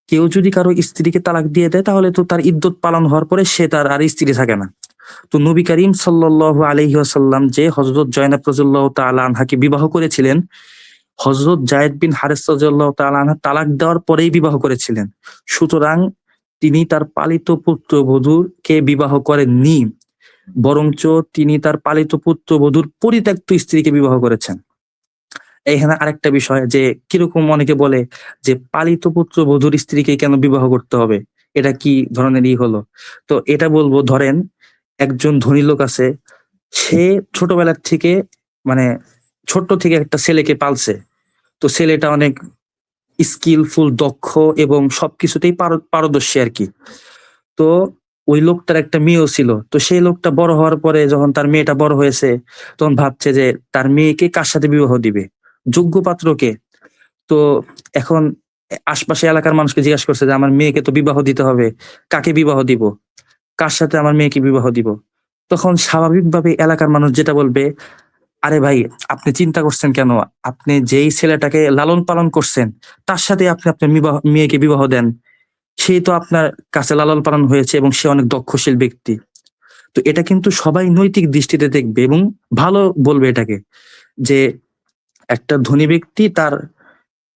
কেউ যদি কারো স্ত্রীকে তালাক দিয়ে দেয়, তাহলে তো তার ইদ্যত পালন হওয়ার পরে সে তার আর স্ত্রী থাকে না। তো নবী করিম সাল্লাল্লাহু আলাইহি ওয়াসাল্লাম যে হযরত জয়নাব রাদিয়াল্লাহু তাআলা আনহাকে বিবাহ করেছিলেন, হযরত যায়েদ বিন হারিস রাদিয়াল্লাহু তাআলা আনহা তালাক দেওয়ার পরেই বিবাহ করেছিলেন। সুতরাং তিনি তার পালিত পুত্রবধূকে বিবাহ করেননি, বরঞ্চ তিনি তার পালিত পুত্রবধূর পরিত্যক্ত স্ত্রীকে বিবাহ করেছেন। এখানে আরেকটা বিষয় যে কিরকম অনেকে বলে যে পালিত পুত্রবধূর স্ত্রীকে কেন বিবাহ করতে হবে, এটা কি ধরনের হলো? তো এটা বলবো, ধরেন একজন ধনী লোক আছে, সে ছোটবেলার থেকে মানে ছোট্ট থেকে একটা ছেলেকে পালছে। তো ছেলেটা অনেক স্কিলফুল, দক্ষ এবং সবকিছুতেই পারদর্শী আর কি। তো ওই লোকটার একটা মেয়েও ছিল। তো সেই লোকটা বড় হওয়ার পরে যখন তার মেয়েটা বড় হয়েছে, তখন ভাবছে যে তার মেয়েকে কার সাথে বিবাহ দিবে, যোগ্য পাত্রকে। তো এখন আশপাশে এলাকার মানুষকে জিজ্ঞাসা করছে যে আমার মেয়েকে তো বিবাহ দিতে হবে, কাকে বিবাহ দিব, কার সাথে আমার মেয়েকে বিবাহ দিব। তখন স্বাভাবিকভাবে এলাকার মানুষ যেটা বলবে, আরে ভাই, আপনি চিন্তা করছেন কেন? আপনি যেই ছেলেটাকে লালন পালন করছেন, তার সাথে আপনি আপনার মেয়েকে বিবাহ দেন। সেই তো আপনার কাছে লালন পালন হয়েছে এবং সে অনেক দক্ষশীল ব্যক্তি। তো এটা কিন্তু সবাই নৈতিক দৃষ্টিতে দেখবে এবং ভালো বলবে এটাকে, যে একটা ধনী ব্যক্তি তার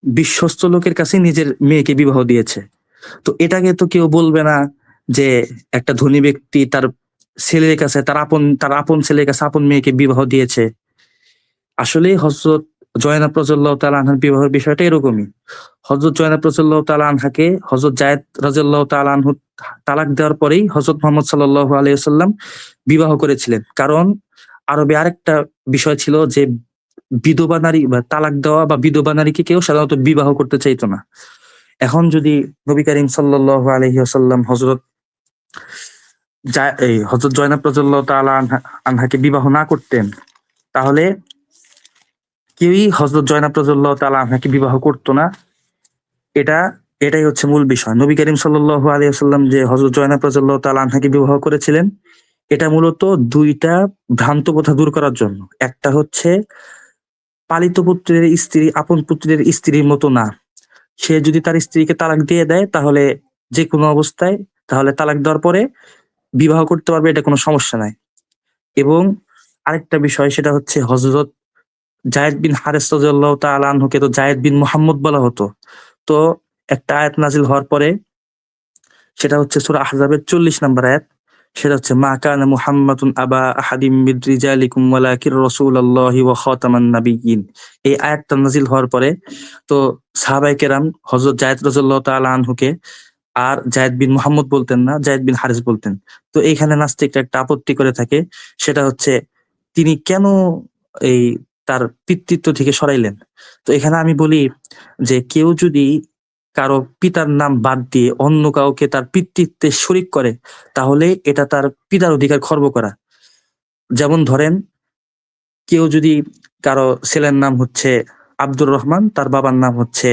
বিশ্বস্ত লোকের কাছে নিজের মেয়েকে বিবাহ দিয়েছে। তো এটাকে তো কেউ বলবে না যে একটা ধনী ব্যক্তি তার ছেলের কাছে, তার আপন ছেলের কাছে আপন মেয়েকে বিবাহ দিয়েছে। আসলে হযরত জয়নাব রাদিয়াল্লাহু তাআলা আনহার বিবাহের বিষয়টা এরকমই। হযরত জয়নাব রাদিয়াল্লাহু তাআলা আনহাকে হযরত জায়েদ রাদিয়াল্লাহু তাআলা আনহু তালাক দেওয়ার পরেই হযরত মুহাম্মদ সাল্লাল্লাহু আলাইহি ওয়াসাল্লাম বিবাহ করেছিলেন। কারণ আরবে আরেকটা বিষয় ছিল যে বিধবা নারী বা তালাক দেওয়া বা বিধবা নারীকে কেউ সাধারণত বিবাহ করতে চাইতো না। এখন যদি নবী করিম সাল্লাল্লাহু আলাইহি ওয়াসাল্লাম হযরত জয়নাব রাদিয়াল্লাহু তাআলা আনহাকে বিবাহ না করতেন, তাহলে কেউই হযরত জয়নাব রাদিয়াল্লাহু তাআলা আনহাকে বিবাহ করতো না। এটাই হচ্ছে মূল বিষয়। নবী করিম সাল্লাল্লাহু আলাইহি ওয়াসাল্লাম যে হযরত জয়নাব রাদিয়াল্লাহু তাআলা আনহাকে বিবাহ করেছিলেন, এটা মূলত ২ টা ভ্রান্ত কথা দূর করার জন্য। একটা হচ্ছে পালিত পুত্রের স্ত্রী আপন পুত্রের স্ত্রীর মতো না। সে যদি তার স্ত্রীকে তালাক দিয়ে দেয় তাহলে যেকোনো অবস্থায় তালাক দেওয়ার পরে বিবাহ করতে পারবে, এটা কোনো সমস্যা নাই। এবং আরেকটা বিষয় সেটা হচ্ছে হযরত যায়েদ বিন হারেস রাদিয়াল্লাহু তাআলা আনহুকে তো যায়েদ বিন মুহাম্মদ বলা হতো। তো একটা আয়াত নাজিল হওয়ার পরে সেটা হচ্ছে সূরা আহজাবের ৪০ নম্বর আয়াত। সেটা হচ্ছে মা কানা মুহাম্মাদুন আবা আহাদিম মির রিজালিকুম ওয়ালাকির রাসূলুল্লাহি ওয়া খাতামান নাবিয়্যিন। এই আয়াতটা নাজিল হওয়ার পরে তো সাহাবায়ে কেরাম হযরত যায়েদ রাদিয়াল্লাহু তাআলা আনহুকে আর যায়েদ বিন মুহাম্মদ বলতেন না, যায়েদ বিন হারিস বলতেন। তো এইখানে নাস্তিকরা একটা আপত্তি করে থাকে, সেটা হচ্ছে তিনি কেন এই তার পিতৃত্ব থেকে সরাইলেন? তো এখানে আমি বলি যে কেউ যদি কারো পিতার নাম বাদ দিয়ে অন্য কাউকে তার পিতৃত্বে শরিক করে, তাহলে এটা তার পিতার অধিকার খর্ব করা। যেমন ধরেন, কেউ যদি কারো ছেলের নাম হচ্ছে আব্দুর রহমান, তার বাবার নাম হচ্ছে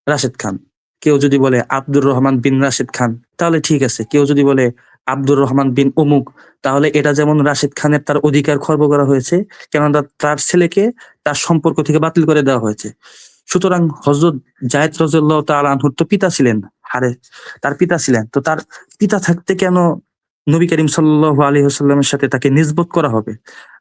রাশেদ খান। কেউ যদি বলে আব্দুর রহমান বিন রাশেদ খান, তাহলে ঠিক আছে। কেউ যদি বলে আব্দুর রহমান বিন অমুক, তাহলে এটা যেমন রাশেদ খানের তার অধিকার খর্ব করা হয়েছে, কেননা তার ছেলেকে তার সম্পর্ক থেকে বাতিল করে দেওয়া হয়েছে। সুতরাং হযরত যায়েদ রাদিয়াল্লাহু তাআলা আনহুর তো পিতা ছিলেন, তার পিতা ছিলেন। তো তার পিতা থাকতে কেন নবী করিম সাল্লাল্লাহু আলাইহি ওয়াসাল্লামের সাথে তাকে নিসবত করা হবে?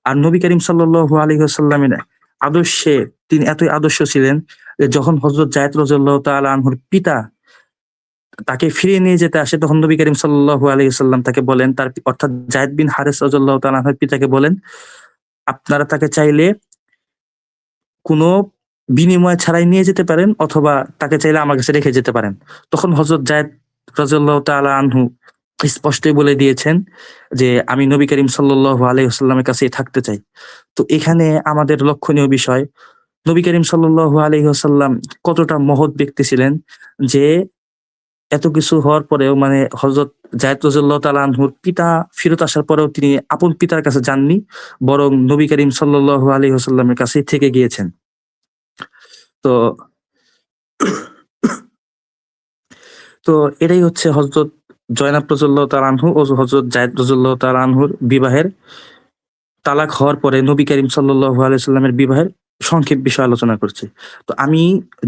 আর নবী করিম সাল্লাল্লাহু আলাইহি ওয়াসাল্লামের আদর্শে তিনি এতই আদর্শ ছিলেন যে যখন হযরত যায়েদ রাদিয়াল্লাহু তাআলা আনহুর পিতা তাকে ফিরিয়ে নিয়ে যেতে আসে, তখন নবী করিম সাল্লাল্লাহু আলাইহি ওয়াসাল্লাম তাকে বলেন, অর্থাৎ যায়েদ বিন হারেস রাদিয়াল্লাহু তাআলা আনহুর পিতাকে বলেন, আপনারা তাকে চাইলে কোনো বিনিময় ছাড়াই নিয়ে যেতে পারেন, অথবা তাকে চাইলে আমার কাছে রেখে যেতে পারেন। তখন হযরত যায়েদ রাদিয়াল্লাহু তাআলা আনহু স্পষ্টই বলে দিয়েছেন যে আমি নবী করিম সাল্লাল্লাহু আলাইহি ওয়াসাল্লামের কাছেই থাকতে চাই। তো এখানে আমাদের লক্ষণীয় বিষয়, নবী করিম সাল্লাল্লাহু আলাইহি ওয়াসাল্লাম কতটা মহৎ ব্যক্তি ছিলেন যে এত কিছু হওয়ার পরেও, মানে হযরত যায়েদ রাদিয়াল্লাহু তাআলা আনহুর পিতা ফেরত আসার পরেও তিনি আপন পিতার কাছে যাননি, বরং নবী করিম সাল্লাল্লাহু আলাইহি ওয়াসাল্লামের কাছেই থেকে গিয়েছেন। তো তো এটাই হচ্ছে হযরত জয়নাব রাদিয়াল্লাহু তাআলা আনহু ও হযরত যায়েদ রাদিয়াল্লাহু তাআলা আনহুর বিবাহের, তালাক হওয়ার পরে নবী করিম সাল্লাল্লাহু আলাইহি ওয়াসাল্লামের বিবাহের সংক্ষেপ বিষয় আলোচনা করছি। তো আমি,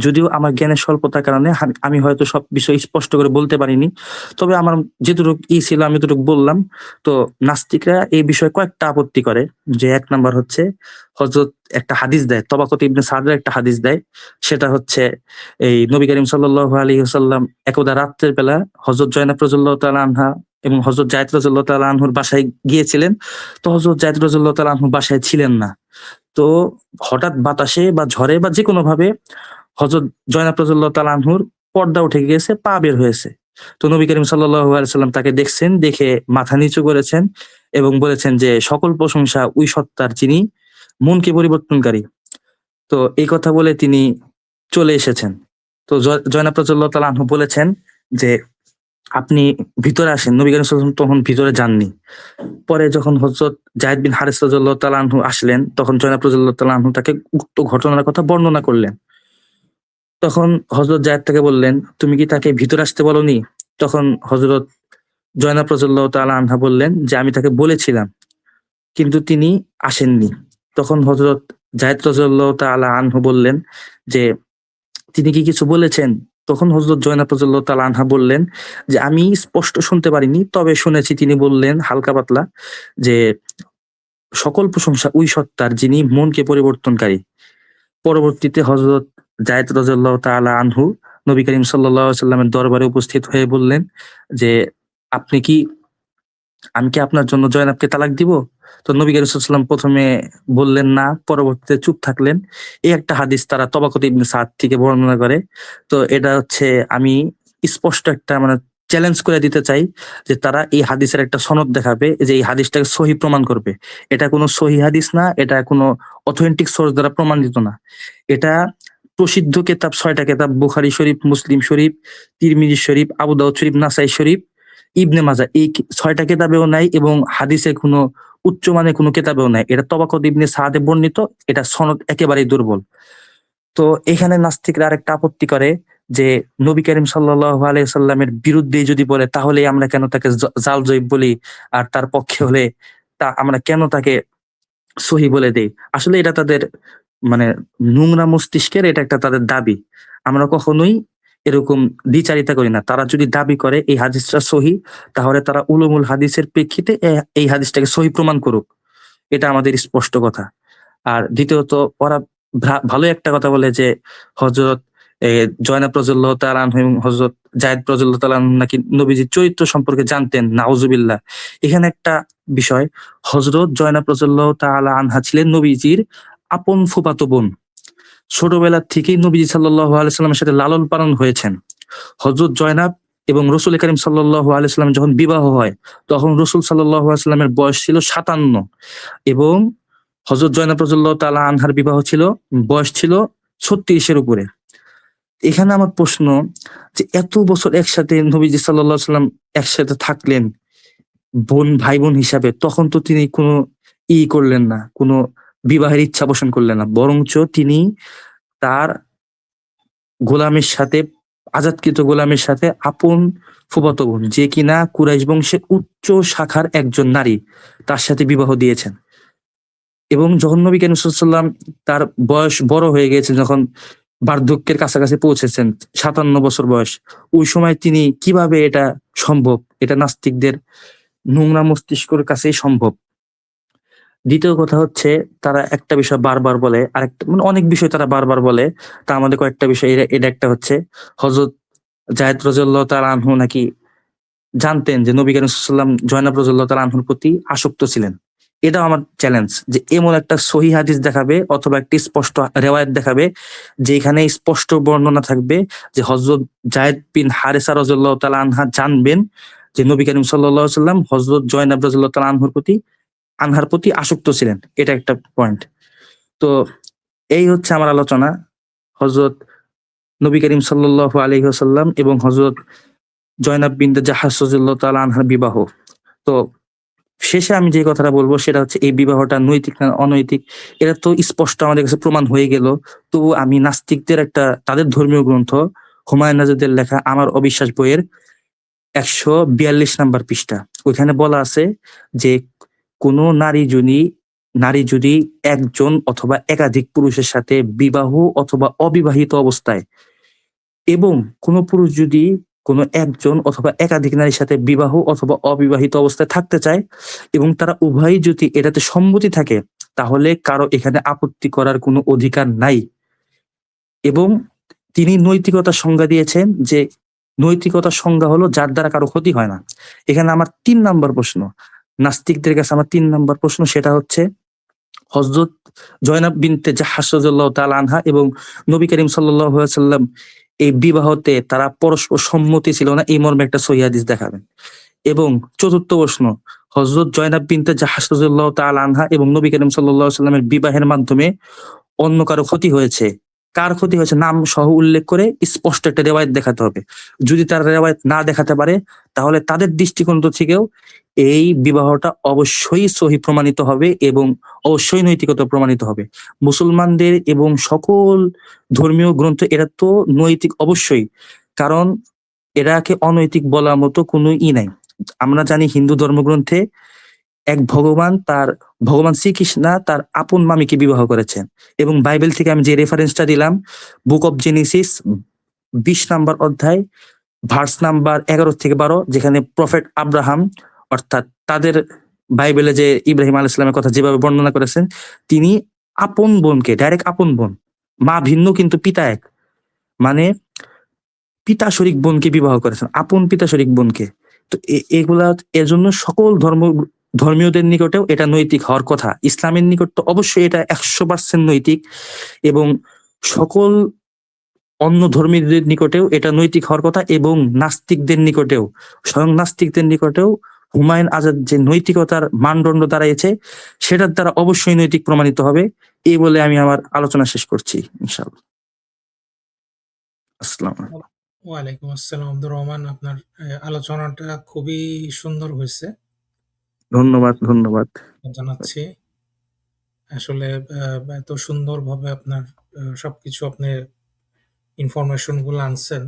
যদিও আমার জ্ঞানের স্বল্পতার কারণে আমি হয়তো সব বিষয় স্পষ্ট করে বলতে পারিনি। তবে আমার যেটুকু ছিল আমি এতটুকু বললাম। তো নাস্তিকরা এই বিষয়ে কয়েকটা আপত্তি করে। যে ১ নাম্বার হচ্ছে হযরত একটা হাদিস দেয়, তবাকাত ইবনে সাদের একটা হাদিস দেয়। সেটা হচ্ছে এই নবী করিম সাল্লাল্লাহু আলাইহি ওয়াসাল্লাম একদা রাত্রের বেলা হযরত জয়নাব রাদিয়াল্লাহু তাআলা আনহা এবং হযরত যায়েদ রাদিয়াল্লাহু তাআলা আনহুর বাসায় গিয়েছিলেন। তো হযরত যায়েদ রাদিয়াল্লাহু তাআলা আনহু বাসায় ছিলেন না। তো হঠাৎ বাতাসে বা ঝড়ে বা যেকোনোভাবে হযরত জয়নাব রাদিয়াল্লাহু তাআলা আনহুর পর্দা উঠে গিয়েছে, পা বের হয়েছে। তো নবী করিম সাল্লাল্লাহু আলাইহি ওয়াসাল্লাম তাকে দেখছেন, দেখে মাথা নিচু করেছেন এবং বলেছেন যে সকল প্রশংসা ওই সত্তার যিনি মনকে পরিবর্তনকারী। তো এই কথা বলে তিনি চলে এসেছেন। তো জয়নাব রাদিয়াল্লাহু তাআলা আনহু বলেছেন যে আপনি ভিতরে আসেন। নবী করিম সাল্লাল্লাহু আলাইহি ওয়াসাল্লাম তখন ভিতরে যাননি। পরে যখন হযরত যায়েদ বিন হারেস রাদিয়াল্লাহু তাআলা আনহু আসলেন, তখন জয়নাব রাদিয়াল্লাহু তাআলা আনহু তাকে উক্ত ঘটনার কথা বর্ণনা করলেন। তখন হযরত যায়েদ তাকে বললেন, "তুমি কি তাকে ভিতরে আসতে বলোনি?" তখন হযরত জয়নাব রাদিয়াল্লাহু তাআলা আনহা বললেন যে, "আমি তাকে বলেছিলাম, কিন্তু তিনি আসেননি।" তখন হযরত যায়েদ রাদিয়াল্লাহু তাআলা আনহু বললেন যে, "তিনি কি কিছু বলেছেন?" তখন হযরত জয়নাব রাদিয়াল্লাহু তাআলা আনহা বললেন যে, "আমি স্পষ্ট শুনতে পারিনি, তবে শুনেছি তিনি বললেন হালকা পাতলা যে, সকল প্রশংসা ওই সত্তার যিনি মনকে পরিবর্তনকারী।" পরবর্তীতে হযরত যায়েদ রাদিয়াল্লাহু তাআলা আনহু নবী করিম সাল্লাল্লাহু আলাইহি ওয়াসাল্লামের দরবারে উপস্থিত হয়ে বললেন যে, "আপনি কি আমি কি আপনার জন্য জয়নাবকে তালাক দিব? তো নবী করিম সাল্লাল্লাহু আলাইহি ওয়াসাল্লাম প্রথমে বললেন না, পরবর্তীতে চুপ থাকলেন। এই একটা হাদিস তারা তবাকাত ইবনে সাদ থেকে বর্ণনা করে। তো এটা হচ্ছে আমি স্পষ্ট একটা মানে চ্যালেঞ্জ করে দিতে চাই যে তারা এই হাদিসের একটা সনদ দেখাবে যে এই হাদিসটাকে সহিহ প্রমাণ করবে। এটা কোনো সহিহ হাদিস না, এটা কোনো অথেন্টিক সোর্স দ্বারা প্রমাণিত না। এটা প্রসিদ্ধ কেতাব ৬ টা কেতাব বুখারী শরীফ, মুসলিম শরীফ, তিরমিজি শরীফ, আবু দাউদ শরীফ, নাসাই শরীফ, ইবনে মাজাহ এই ৬ টা কেতাবেও নাই এবং হাদিসের কোনো উচ্চমানের কোনো কেতাবেও নাই। এটা তবাকাত ইবনে সাদে বর্ণিত, এটা সনদ একেবারেই দুর্বল। তো এখানে নাস্তিকরা আরেকটা আপত্তি করে যে নবী করিম সাল্লাল্লাহু আলাইহি সাল্লামের বিরুদ্ধেই যদি বলে তাহলে আমরা কেন তাকে জাল জয়ীফ বলি, আর তার পক্ষে হলে তা আমরা কেন তাকে সহি বলে দেই। আসলে এটা তাদের মানে নোংরা মস্তিষ্কের এটা একটা তাদের দাবি। আমরা কখনোই এরকম দ্বিচারিতা করি না। তারা যদি দাবি করে এই হাদিসটা সহি, তাহলে তারা উলুমুল হাদিসের প্রেক্ষিতে এই হাদিসটাকে সহি প্রমাণ করুক। এটা আমাদের স্পষ্ট কথা। আর দ্বিতীয়ত ওরা ভালো একটা কথা বলে যে হযরত জয়নাব রাদিয়াল্লাহু তাআলা আনহু এবং হযরত যায়েদ রাদিয়াল্লাহু তাআলা আনহু নাকি নবীজির চরিত্র সম্পর্কে জানতেন। নাউজুবিল্লাহ। এখানে একটা বিষয়, হযরত জয়নাব রাদিয়াল্লাহু তাআলা আনহা ছিলেন নবীজির আপন ফুফাতো বোন। ছোটবেলা থেকেই নবীজি সাল্লাল্লাহু আলাইহি সাল্লামের সাথে লালন পালন হয়েছেন। হযরত জয়নাব এবং রাসূল করিম সাল্লাল্লাহু আলাইহি সাল্লাম যখন বিবাহ হয়, তখন রাসূল সাল্লাল্লাহু আলাইহি সাল্লামের বয়স ছিল ৫৭ এবং হযরত জয়নাব রাদিয়াল্লাহু তাআলা আনহার বিবাহ ছিল, বয়স ছিল ৩৬ এর উপরে। এখানে আমার প্রশ্ন যে এত বছর একসাথে নবীজি সাল্লাল্লাহু আলাইহি সাল্লাম একসাথে থাকলেন ভাই বোন হিসাবে, তখন তো তিনি কোনো করলেন না, কোনো বিবাহের ইচ্ছা পোষণ করলেন না। বরঞ্চ তিনি তার গোলামের সাথে, আজাদকৃত গোলামের সাথে আপন ফুফাতো বোন যে কিনা কুরাইশ বংশের উচ্চ শাখার একজন নারী, তার সাথে বিবাহ দিয়েছেন। এবং যখন নবী করিম সাল্লাল্লাহু আলাইহি ওয়াসাল্লাম তার বয়স বড় হয়ে গিয়েছে, যখন বার্ধক্যের কাছাকাছি পৌঁছেছেন, ৫৭ বছর বয়স, ওই সময় তিনি কিভাবে এটা সম্ভব? এটা নাস্তিকদের নোংরা মস্তিষ্কের কাছেই সম্ভব। দ্বিতীয় কথা হচ্ছে তারা একটা বিষয় বারবার বলে, আরেকটা মানে অনেক বিষয় তারা বারবার বলে। তার মধ্যে কয়েকটা বিষয় এটা একটা হচ্ছে হযরত যায়েদ রাদিয়াল্লাহু তাআলা আনহু নাকি জানতেন যে নবী করিম সাল্লাল্লাহু আলাইহি ওয়াসাল্লাম জয়নাব রাদিয়াল্লাহু তাআলা আনহুর প্রতি আসক্ত ছিলেন। এটাও আমার চ্যালেঞ্জ যে এমন একটা সহিহ হাদিস দেখাবে অথবা একটি স্পষ্ট রিওয়ায়াত দেখাবে যেখানে স্পষ্ট বর্ণনা থাকবে যে হযরত যায়েদ বিন হারেসা রাদিয়াল্লাহু তাআলা আনহা জানবেন যে নবী করিম সাল্লাল্লাহু আলাইহি ওয়াসাল্লাম হযরত জয়নাব রাদিয়াল্লাহু তাআলা আনহার প্রতি আসক্ত ছিলেন। এটা একটা পয়েন্ট। তো এই হচ্ছে আমার আলোচনা হযরত নবী করিম সাল্লাল্লাহু আলাইহি ওয়াসাল্লাম এবং হযরত জয়নাব বিনতে জাহাশ রাদিয়াল্লাহু তাআলা আনহার বিবাহ। তো শেষে আমি যে কথাটা বলবো সেটা হচ্ছে এই বিবাহটা নৈতিক না অনৈতিক এটা তো স্পষ্ট আমাদের কাছে প্রমাণ হয়ে গেল। তো আমি নাস্তিকদের একটা তাদের ধর্মীয় গ্রন্থ হুমায়ুন আজাদের লেখা আমার অবিশ্বাস বইয়ের ১৪২ নাম্বার পৃষ্ঠা, ওইখানে বলা আছে যে কোনো নারী যদি একজন অথবা একাধিক পুরুষের সাথে বিবাহ অথবা অবিবাহিত অবস্থায় এবং কোনো পুরুষ যদি কোনো একজন অথবা একাধিক নারীর সাথে বিবাহ অথবা অবিবাহিত অবস্থায় থাকতে চায় এবং তারা উভয়ই যদি এটাতে সম্মতি থাকে, তাহলে কারো এখানে আপত্তি করার কোনো অধিকার নাই। এবং তিনি নৈতিকতার সংজ্ঞা দিয়েছেন যে নৈতিকতার সংজ্ঞা হলো যার দ্বারা কারো ক্ষতি হয় না। এখানে আমার ৩ নাম্বার প্রশ্ন, নাস্তিকদের কাছে আমার ৩ নাম্বার প্রশ্ন, সেটা হচ্ছে হযরত জয়নাব বিনতে জাহাশ রাদিয়াল্লাহু তাআলা আনহা এবং নবী করিম সাল্লাল্লাহু আলাইহি ওয়াসাল্লাম এই বিবাহতে তারা পরস্পর সম্মতি ছিল না, এই মর্মে একটা সহিহ হাদিস দেখাবেন। এবং চতুর্থ প্রশ্ন, হযরত জয়নাব বিনতে জাহাশ রাদিয়াল্লাহু তাআলা আনহা এবং নবী করিম সাল্লাল্লাহু আলাইহি ওয়াসাল্লামের বিবাহের মাধ্যমে অন্য কারো ক্ষতি হয়েছে, কার ক্ষতি হয়েছে নাম সহ উল্লেখ করে স্পষ্ট একটা রিওয়ায়াত দেখাতে হবে। যদি তারা রিওয়ায়াত না দেখাতে পারে, তাহলে তাদের দৃষ্টিকোণ থেকেও এই বিবাহটা অবশ্যই সহিহ প্রমাণিত হবে এবং অবশ্যই নৈতিকতা প্রমাণিত হবে। মুসলমানদের এবং সকল ধর্মীয় গ্রন্থ এরা তো নৈতিক অবশ্যই, কারণ এরাকে অনৈতিক বলার মতো কোনো নাই। আমরা জানি হিন্দু ধর্মগ্রন্থে এক ভগবান শ্রীকৃষ্ণ তার আপন মামিকে বিবাহ করেছেন এবং বাইবেল থেকে আমি যে রেফারেন্সটা দিলাম, বুক অফ জেনেসিস ২০ নাম্বার অধ্যায় ভার্স নাম্বার ১১ থেকে ১২, যেখানে প্রফেট আব্রাহাম অর্থাৎ তাদের বাইবেলে যে ইব্রাহিম আলাইহিস সালামের কথা যেভাবে বর্ণনা করেছেন, তিনি আপন বোনকে, ডাইরেক্ট আপন বোন, মা ভিন্ন কিন্তু পিতা এক, মানে পিতা শরিক বোনকে বিবাহ করেছেন, আপন পিতা শরিক বোনকে। তো এগুলা এজন্য সকল ধর্মীয়দের নিকটেও এটা নৈতিক হওয়ার কথা। ইসলামের নিকট তো অবশ্যই এটা 100% নৈতিক, এবং সকল অন্য ধর্মীদের নিকটেও এটা নৈতিক হওয়ার কথা, এবং নাস্তিকদের নিকটেও, স্বয়ং নাস্তিকদের নিকটেও হুমায়ুন আজাদ যে নৈতিকতার মানদণ্ড দাঁড়িয়েছে সেটার দ্বারা অবশ্যই নৈতিক প্রমাণিত হবে। এই বলে আমি আমার আলোচনা শেষ করছি, ইনশাআল্লাহ। আসসালামু আলাইকুম। ওয়ালাইকুম আসসালাম আব্দুর রহমান। আপনার আলোচনাটা খুবই সুন্দর হয়েছে, ধন্যবাদ, ধন্যবাদ। জানাচ্ছি। আসলে এত সুন্দরভাবে আপনার সবকিছু আপনি ইনফরমেশন গুলো আনছেন,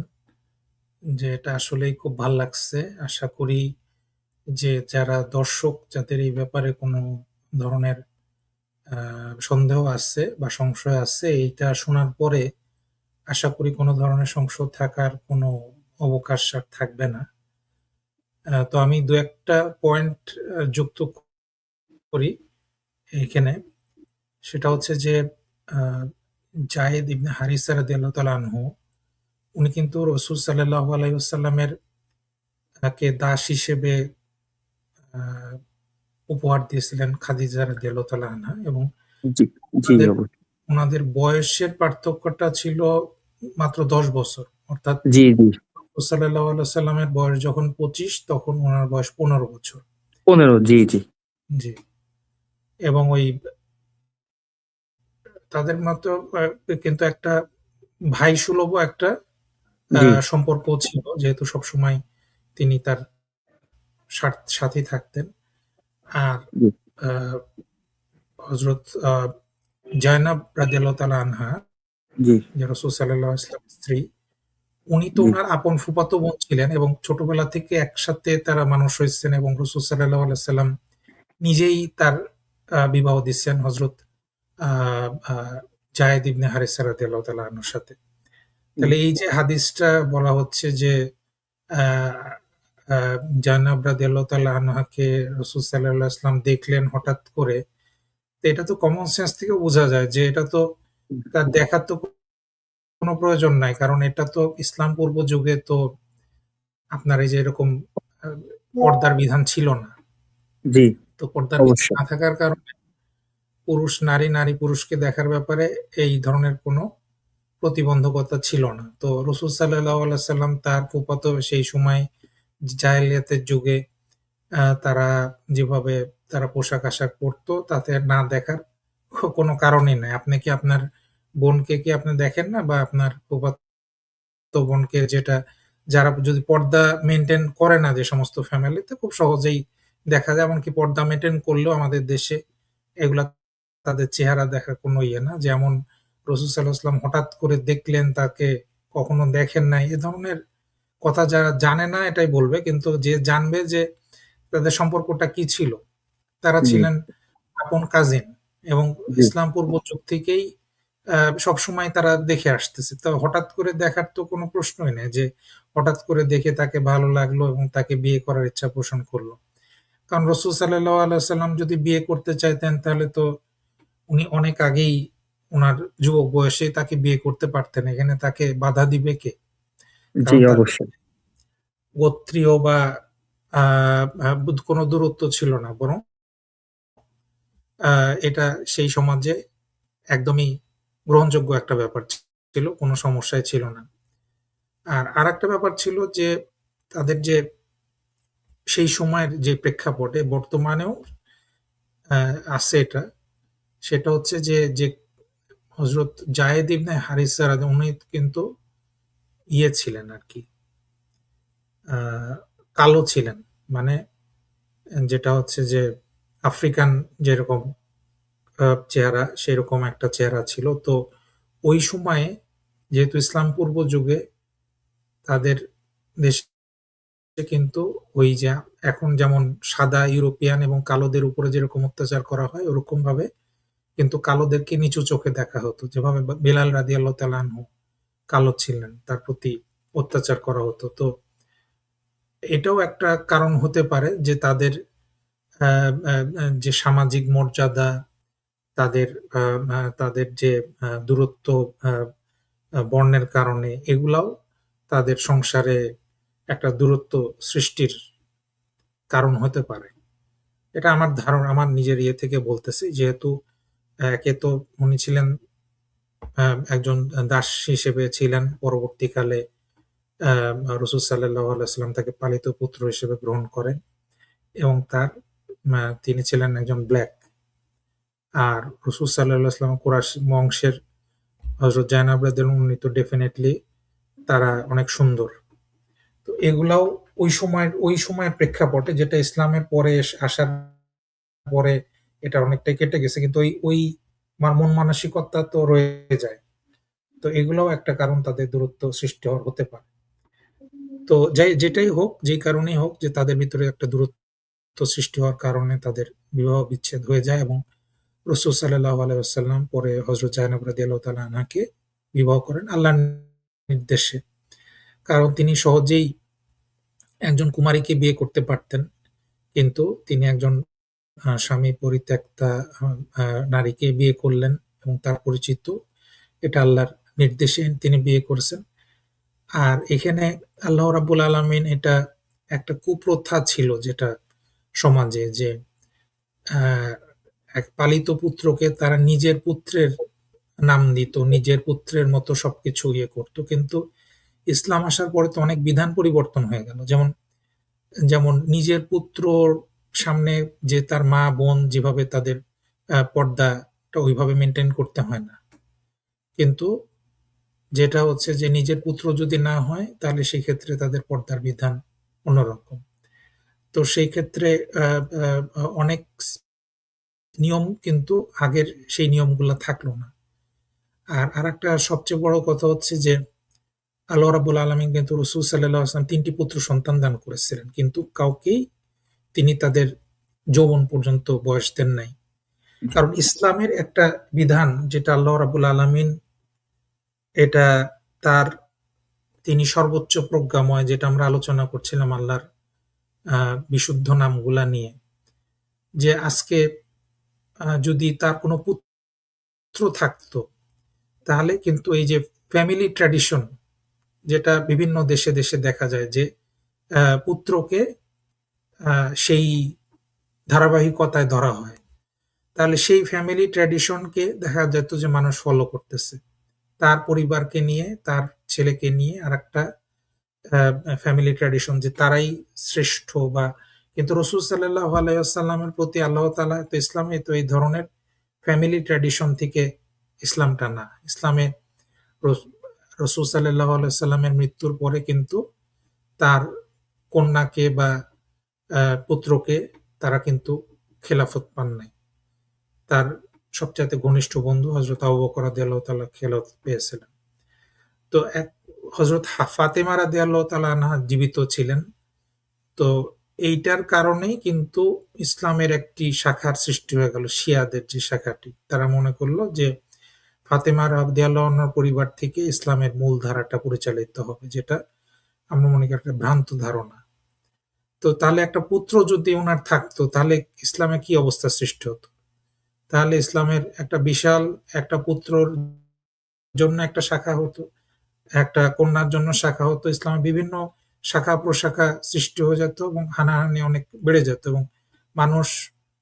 যে এটা আসলেই খুব ভাল লাগছে। আশা করি যে যারা দর্শক, যাদের এই ব্যাপারে কোনো ধরনের সন্দেহ আছে বা সংশয় আছে, এইটা শোনার পরে আশা করি কোনো ধরনের সংশয় থাকার কোনো অবকাশ আর থাকবে না। তো আমি দু একটা পয়েন্ট যুক্ত করি এইখানে। সেটা হচ্ছে যে জায়েদ ইবনে হারিসা রাদিয়াল্লাহু তাআলা আনহু, উনি কিন্তু রাসূল সাল্লাল্লাহু আলাইহি ওয়াসাল্লামের কে দাস হিসেবে আহ, উপহার দিয়েছিলেন খাদিজা রাদিয়াল্লাহু তাআলা আনহা, এবং জি, জি, ওনাদের অবশ্যই। ওনাদের বয়সের পার্থক্যটা ছিল মাত্র 10 বছর। অর্থাৎ জি, জি। রাসূল সাল্লাল্লাহু আলাইহি ওয়াসাল্লামের বয়স যখন 25, তখন ওনার বয়স 15 বছর। 15, জি, জি, জি। এবং ওই তাদের মতো কিন্তু একটা ভাই সুলভ একটা জি, সম্পর্ক ছিল, যেহেতু সবসময় তিনি তার সাথে থাকতেন। আর জি, আহ, হজরত জায়নাব রাদিয়াল্লাহু তাআলা আনহা, জি, যে রাসূল সাল্লাল্লাহু আলাইহি ওয়াসাল্লামের স্ত্রী, উনি তো জি, উনার আপন ফুফাতো বোন ছিলেন, এবং ছোটবেলা থেকে একসাথে তারা মানুষ হয়েছেন, এবং রাসূল সাল্লাল্লাহু আলাইহি ওয়াসাল্লাম নিজেই তার বিবাহ দিচ্ছেন হজরত আহ, আহ, জায়েদ ইবনে হারিসা রাদিয়াল্লাহু তাআলা আনহুর সাথে। জি, তাহলে এই যে হাদিসটা বলা হচ্ছে যে আহ, আহ, জায়নাব রাদিয়াল্লাহু তাআলা আনহাকে রাসূল সাল্লাল্লাহু আলাইহি ওয়াসাল্লাম দেখলেন হঠাৎ করে। তো এটা তো কমন সেন্স থেকে বোঝা যায় যে এটা তো তার দেখার তো কোনো প্রয়োজন নাই, কারণ এটা তো ইসলাম পূর্ব যুগে তো আপনার এই যে এরকম আহ, পর্দার বিধান ছিল না। জি, তো পর্দার বিধান অবশ্যই। না থাকার কারণে পুরুষ নারী, নারী পুরুষকে দেখার ব্যাপারে এই ধরনের কোনো প্রতিবন্ধকতা ছিল না। তো রাসূল সাল্লাল্লাহু আলাইহি ওয়াসাল্লাম তার ফুফাতো, সেই সময় জাহেলিয়াতের যুগে তারা যেভাবে তারা পোশাক-আশাক পরতো, তাতে না দেখার কোনো কারণই নাই। আপনি কি আপনার বোনকে কি আপনি দেখেন না? বা আপনার ফুফাতো বোনকে, যেটা যারা যদি পর্দা মেইনটেইন করে না, যে সমস্ত ফ্যামিলিতে খুব সহজেই দেখা যায়। এমনকি পর্দা মেইনটেইন করলেও আমাদের দেশে এগুলা তাদের চেহারা দেখার কোনো ইয়ে না। যেমন রাসূল সাল্লাল্লাহু আলাইহি ওয়াসাল্লাম হঠাৎ করে দেখলেন, তাকে কখনো দেখেন নাই। এ ধরনের কথা যারা জানে না এটাই বলবে। কিন্তু যে জানবে যে তাদের সম্পর্কটা কি ছিল, তারা জি, ছিলেন আপন কাজিন, এবং জি, ইসলাম পূর্ব যুগ থেকেই সবসময় তারা দেখে আসতেছে। তো হঠাৎ করে দেখার তো কোনো প্রশ্নই নেই যে হঠাৎ করে দেখে তাকে ভালো লাগলো এবং তাকে বিয়ে করার ইচ্ছা পোষণ করলো। কারণ রাসূল সাল্লাল্লাহু আলাইহি ওয়াসাল্লাম যদি বিয়ে করতে চাইতেন, তাহলে তো উনি অনেক আগেই উনার যুবক বয়সেই তাকে বিয়ে করতে পারতেন। এখানে তাকে বাধা দিবে কে? জি, কারণ তার অবশ্যই। গোত্রীয় বা আ আ কোনো দূরত্ব ছিল না। বরং এটা সেই সমাজে একদমই গ্রহণযোগ্য একটা ব্যাপার ছিল। কোনো সমস্যাই ছিল না। আর আরেকটা ব্যাপার ছিল যে তাদের যে সেই সময়ের যে প্রেক্ষাপটে বর্তমানেও আছে এটা। সেটা হচ্ছে যে হযরত যায়েদ ইবনে হারিসা উনি কিন্তু ইয়ে ছিলেন আরকি, আ কালো ছিলেন। মানে যেটা হচ্ছে যে আফ্রিকান যেরকম চেহারা, সেরকম একটা চেহারা ছিল। তো ওই সময়ে যেহেতু ইসলাম পূর্ব যুগে তাদের দেশে কিন্তু ওই যে এখন যেমন সাদা ইউরোপিয়ান এবং কালোদের উপরে যেরকম অত্যাচার করা হয়, ওরকম ভাবে কিন্তু কালোদেরকে নিচু চোখে দেখা হতো। যেভাবে বেলাল রাদিয়াল্লাহু তাআলা আনহু কালো ছিলেন, তার প্রতি অত্যাচার করা হতো। তো এটাও একটা কারণ হতে পারে যে তাদের আ আ আ যে সামাজিক মর্যাদা, তাদের আ আ তাদের যে দূরত্ব আ আ বর্ণের কারণে, এগুলাও তাদের সংসারে একটা দূরত্ব সৃষ্টির কারণ হতে পারে। এটা আমার ধারণা, আমার নিজের ইয়ে থেকে বলতেছি। যেহেতু একে তো উনি ছিলেন আ একজন দাস হিসেবে ছিলেন। পরবর্তীকালে আ রাসূল সাল্লাল্লাহু আলাইহি ওয়াসাল্লাম তাকে পালিত পুত্র হিসেবে গ্রহণ করেন এবং তিনি ছিলেন একজন ব্ল্যাক। আর রাসূল সাল্লাল্লাহু আলাইহি ওয়াসাল্লাম কুরাইশ বংশের হযরত জায়নাব রাদিয়াল্লাহু উনি তো ডেফিনিটলি তারা অনেক সুন্দর। তো এগুলাও ওই সময়ের প্রেক্ষাপটে, যেটা ইসলামের পরে আসার পরে এটা অনেকটাই কেটে গেছে। কিন্তু ওই মন মানসিকতা তো রয়ে যায়। তো এগুলাও একটা কারণ তাদের দূরত্ব সৃষ্টি হওয়ার হতে পারে। তো যেটাই হোক, যেই কারণেই হোক, যে তাদের ভিতরে একটা দূরত্ব সৃষ্টি হওয়ার কারণে তাদের বিবাহ বিচ্ছেদ হয়ে যায় এবং রাসূল সাল্লাল্লাহু আলাইহি ওয়াসাল্লাম পরে হযরত জায়নব রাদিয়াল্লাহু তাআলা আনহাকে বিবাহ করেন আল্লাহর নির্দেশে। কারণ তিনি সহজেই একজন কুমারীকে বিয়ে করতে পারতেন। কিন্তু তিনি একজন স্বামী পরিত্যক্তা আ আ নারীকে বিয়ে করলেন এবং তার পরিচিত, এটা আল্লাহর নির্দেশে তিনি বিয়ে করেছেন। আর এখানে আল্লাহ রাব্বুল আলামিন, এটা একটা কুপ্রথা ছিল যেটা সমাজে, যে আ এক পালিত পুত্রকে তারা নিজের পুত্রের নাম দিত, নিজের পুত্রের মতো সবকিছু ইয়ে করত। কিন্তু ইসলাম আসার পরে তো অনেক বিধান পরিবর্তন হয়ে গেল। যেমন নিজের পুত্রর সামনে যে তার মা-বোন যেভাবে তাদের পর্দাটা ওইভাবে মেইনটেইন করতে হয় না। কিন্তু যেটা হচ্ছে যে নিজের পুত্র যদি না হয় তাহলে সেক্ষেত্রে তাদের পর্দার বিধান অন্যরকম। তো সেই ক্ষেত্রে আ আ অনেক নিয়ম কিন্তু আগের সেই নিয়মগুলা থাকলো না। আর আরেকটা সবচেয়ে বড় কথা হচ্ছে যে আল্লাহ রাব্বুল আলামিন কিন্তু রাসূল সাল্লাল্লাহু আলাইহি ওয়াসাল্লাম ৩ টি পুত্র সন্তান দান করেছিলেন। কিন্তু কাউকেই তিনি তাদের যৌবন পর্যন্ত বয়স দেন নাই। কারণ ইসলামের একটা বিধান, যেটা আল্লাহ রাব্বুল আলামিন, এটা তার তিনি সর্বোচ্চ প্রজ্ঞাময়, যেটা আমরা আলোচনা করছিলাম আল্লাহর আ বিশুদ্ধ নামগুলা নিয়ে। যে আজকে যদি তার কোনো পুত্র থাকতো, তাহলে কিন্তু এই যে ফ্যামিলি ট্র্যাডিশন, যেটা বিভিন্ন দেশে দেখা যায় যে পুত্রকে সেই ধারাবাহিকতায় ধরা হয়। তাহলে সেই ফ্যামিলি ট্র্যাডিশনকে দেখা যেত যে মানুষ ফলো করতেছে। তার পরিবারকে নিয়ে, তার ছেলেকে নিয়ে আরেকটা আ ফ্যামিলি ট্র্যাডিশন, যে তারাই শ্রেষ্ঠ বা, কিন্তু রাসূল সাল্লাল্লাহু আলাইহি ওয়াসাল্লামের প্রতি আল্লাহ তাআলা তো ইসলামে তো এই ধরনের ফ্যামিলি ট্র্যাডিশন থেকে ইসলামটা না। ইসলামে রস রাসূল সাল্লাল্লাহু আলাইহি ওয়াসাল্লামের মৃত্যুর পরে কিন্তু তার কন্যাকে বা পুত্রকে তারা কিন্তু খেলাফত পান নাই। তার সবচাইতে ঘনিষ্ঠ বন্ধু হযরত আবু বকর রাদিয়াল্লাহু তাআলা খেলাফত পেয়েছিলেন। তো হযরত ফাতেমা রাদিয়াল্লাহু তাআলা আনহা জীবিত ছিলেন। তো এইটার কারণেই কিন্তু ইসলামের একটি শাখার সৃষ্টি হয়ে গেল, শিয়াদের যে শাখাটি। তারা মনে করল যে ফাতেমা রাদিয়াল্লাহু আনহার পরিবার থেকে ইসলামের মূল ধারাটা পরিচালিত হবে, যেটা আমরা মনে করি একটা ভ্রান্ত ধারণা। তো তাহলে একটা পুত্র যদি উনার থাকতো, তাহলে ইসলামে কি অবস্থার সৃষ্টি হতো? তাহলে ইসলামের একটা বিশাল, একটা পুত্রর জন্য একটা শাখা হতো, একটা কন্যার জন্য শাখা হতো। ইসলামের বিভিন্ন শাখা-প্রশাখা সৃষ্টি হয়ে যেত এবং হানাহানি অনেক বেড়ে যেত এবং মানুষ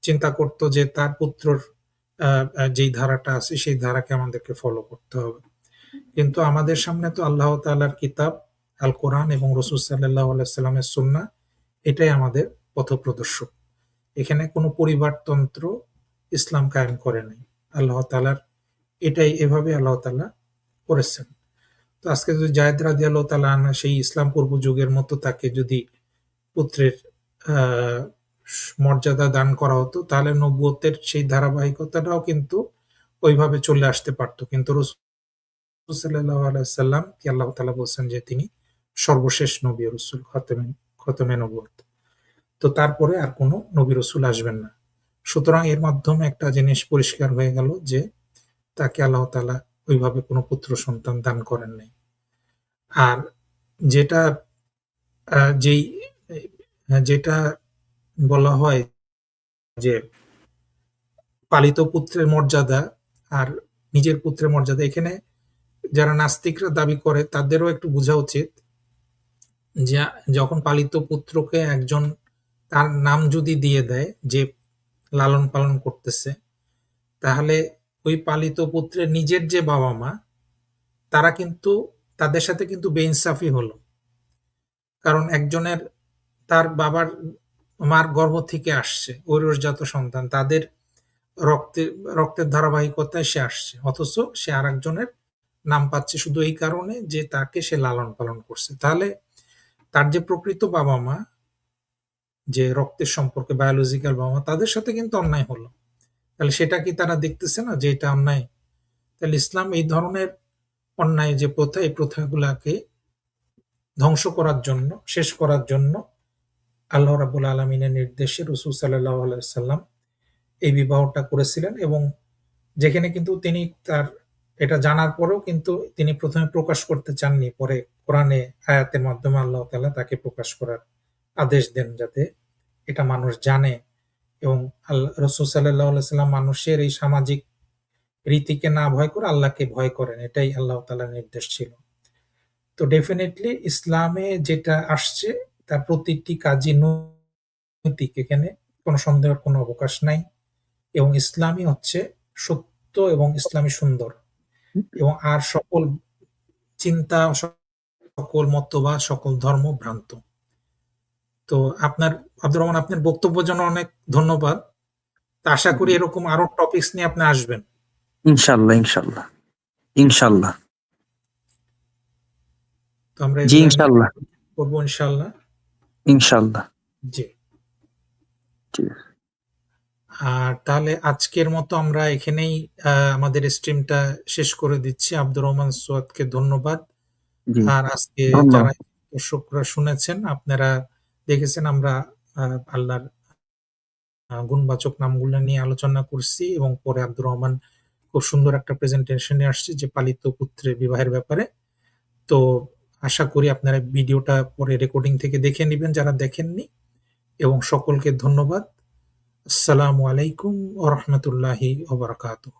চিন্তা করত যে তার পুত্রর আ আ যেই ধারাটা আছে সেই ধারাকে আমাদেরকে ফলো করতে হবে। কিন্তু আমাদের সামনে তো আল্লাহ তাআলার কিতাব আল কোরআন এবং রাসূল সাল্লাল্লাহু আলাইহি ওয়াসাল্লামের সুন্নাহ, এটাই আমাদের পথপ্রদর্শক। এখানে কোনো পরিবারতন্ত্র ইসলাম কায়েম করে নাই। আল্লাহ তাআলার এটাই, এভাবে আল্লাহ তাআলা করেছেন। তো আজকে যদি জায়েদ রাদিয়াল্লাহু তাআলা আনহা সেই ইসলাম পূর্ব যুগের মতো তাকে যদি পুত্রের আ মর্যাদা দান করা হতো, তাহলে নবুয়তের সেই ধারাবাহিকতাটাও কিন্তু ওইভাবে চলে আসতে পারত। কিন্তু রাসূল সাল্লাল্লাহু আলাইহি ওয়াসাল্লামকে আল্লাহ তাআলা বলছেন যে তিনি সর্বশেষ নবী ও রাসূল, খতমে নবুয়ত। তো তারপরে আর কোনো নবী রাসূল আসবেন না। সুতরাং এর মাধ্যমে একটা জিনিস পরিষ্কার হয়ে গেল যে তাকে আল্লাহ তাআলা ওইভাবে কোনো পুত্র সন্তান দান করেন নাই। আর যেটা আ যেই যেটা বলা হয় যে পালিত পুত্রের মর্যাদা আর নিজের পুত্রের মর্যাদা, এখানে যারা নাস্তিকরা দাবি করে তাদেরও একটু বুঝা উচিত যে যখন পালিত পুত্রকে একজন তার নাম যদি দিয়ে দেয় যে লালন পালন করতেছে, তাহলে ওই পালিত পুত্রের নিজের যে বাবা মা তারা কিন্তু তাদের সাথে কিন্তু বেইনসাফি হলো। কারণ একজনের তার বাবার মার গর্ভ থেকে আসছে ঔরসজাত সন্তান, তাদের রক্তের ধারাবাহিকতায় সে আসছে, অথচ সে আরেকজনের নাম পাচ্ছে শুধু এই কারণে যে তাকে সে লালন পালন করছে। তাহলে তার যে প্রকৃত বাবা মা, যে রক্তের সম্পর্কে বায়োলজিক্যাল বাবা মা, তাদের সাথে কিন্তু অন্যায় হলো। তাহলে সেটা কি তারা দেখতেছে না যে এটা অন্যায়? তাহলে ইসলাম এই ধরনের অন্যায় যে প্রথা, এই প্রথাগুলাকে ধ্বংস করার জন্য, শেষ করার জন্য আল্লাহ রাব্বুল আলামিনের নির্দেশে রাসূল সাল্লাল্লাহু আলাইহি ওয়াসাল্লাম এই বিবাহটা করেছিলেন। এবং যেখানে কিন্তু তিনি তার এটা জানার পরেও কিন্তু তিনি প্রথমে প্রকাশ করতে চাননি, পরে কোরআনে আয়াতের মাধ্যমে আল্লাহ তাআলা তাকে প্রকাশ করার আদেশ দেন, যাতে এটা মানুষ জানে। এবং রাসূল সাল্লাল্লাহু আলাইহি ওয়াসাল্লাম মানুষের এই সামাজিক রীতিকে না ভয় করে আল্লাহকে ভয় করেন, এটাই আল্লাহ তাআলার নির্দেশ ছিল। তো ডেফিনেটলি ইসলামে যেটা আসছে তার প্রতিটি কাজই নৈতিক, এখানে কোনো সন্দেহের কোনো অবকাশ নাই। এবং ইসলামই হচ্ছে সত্য এবং ইসলামই সুন্দর, এবং আর সকল চিন্তা, সকল মতবাদ, সকল ধর্ম ভ্রান্ত। তো আব্দুর রহমান, আপনার বক্তব্যের জন্য অনেক ধন্যবাদ। তা আশা করি এরকম আরো টপিকস নিয়ে আপনি আসবেন। ইনশাল্লাহ, ইনশাল্লাহ, ইনশাল্লাহ। তো আমরা জি, এগুলা নিয়ে ইনশাল্লাহ, করবো ইনশাল্লাহ। ইনশাল্লাহ। জি। ঠিক আছে। আর তাহলে আজকের মতো আমরা এখানেই আমাদের স্ট্রিমটা শেষ করে দিচ্ছি। আব্দুর রহমান সোয়াদকে ধন্যবাদ। জি, আর আজকে ধন্যবাদ। যারা দর্শকরা শুনেছেন, আপনারা দেখেছেন আমরা আল্লাহর গুণবাচক নামগুলো নিয়ে আলোচনা করছি, এবং পরে আব্দুর রহমান খুব সুন্দর একটা প্রেজেন্টেশন নিয়ে আসছে যে পালিত পুত্রের বিবাহের ব্যাপারে। তো আশা করি আপনারা ভিডিওটা পরে রেকর্ডিং থেকে দেখে নিবেন যারা দেখেননি, এবং সকলকে ধন্যবাদ। আসসালামু আলাইকুম ওয়া রাহমাতুল্লাহি ওয়া বারাকাতুহু।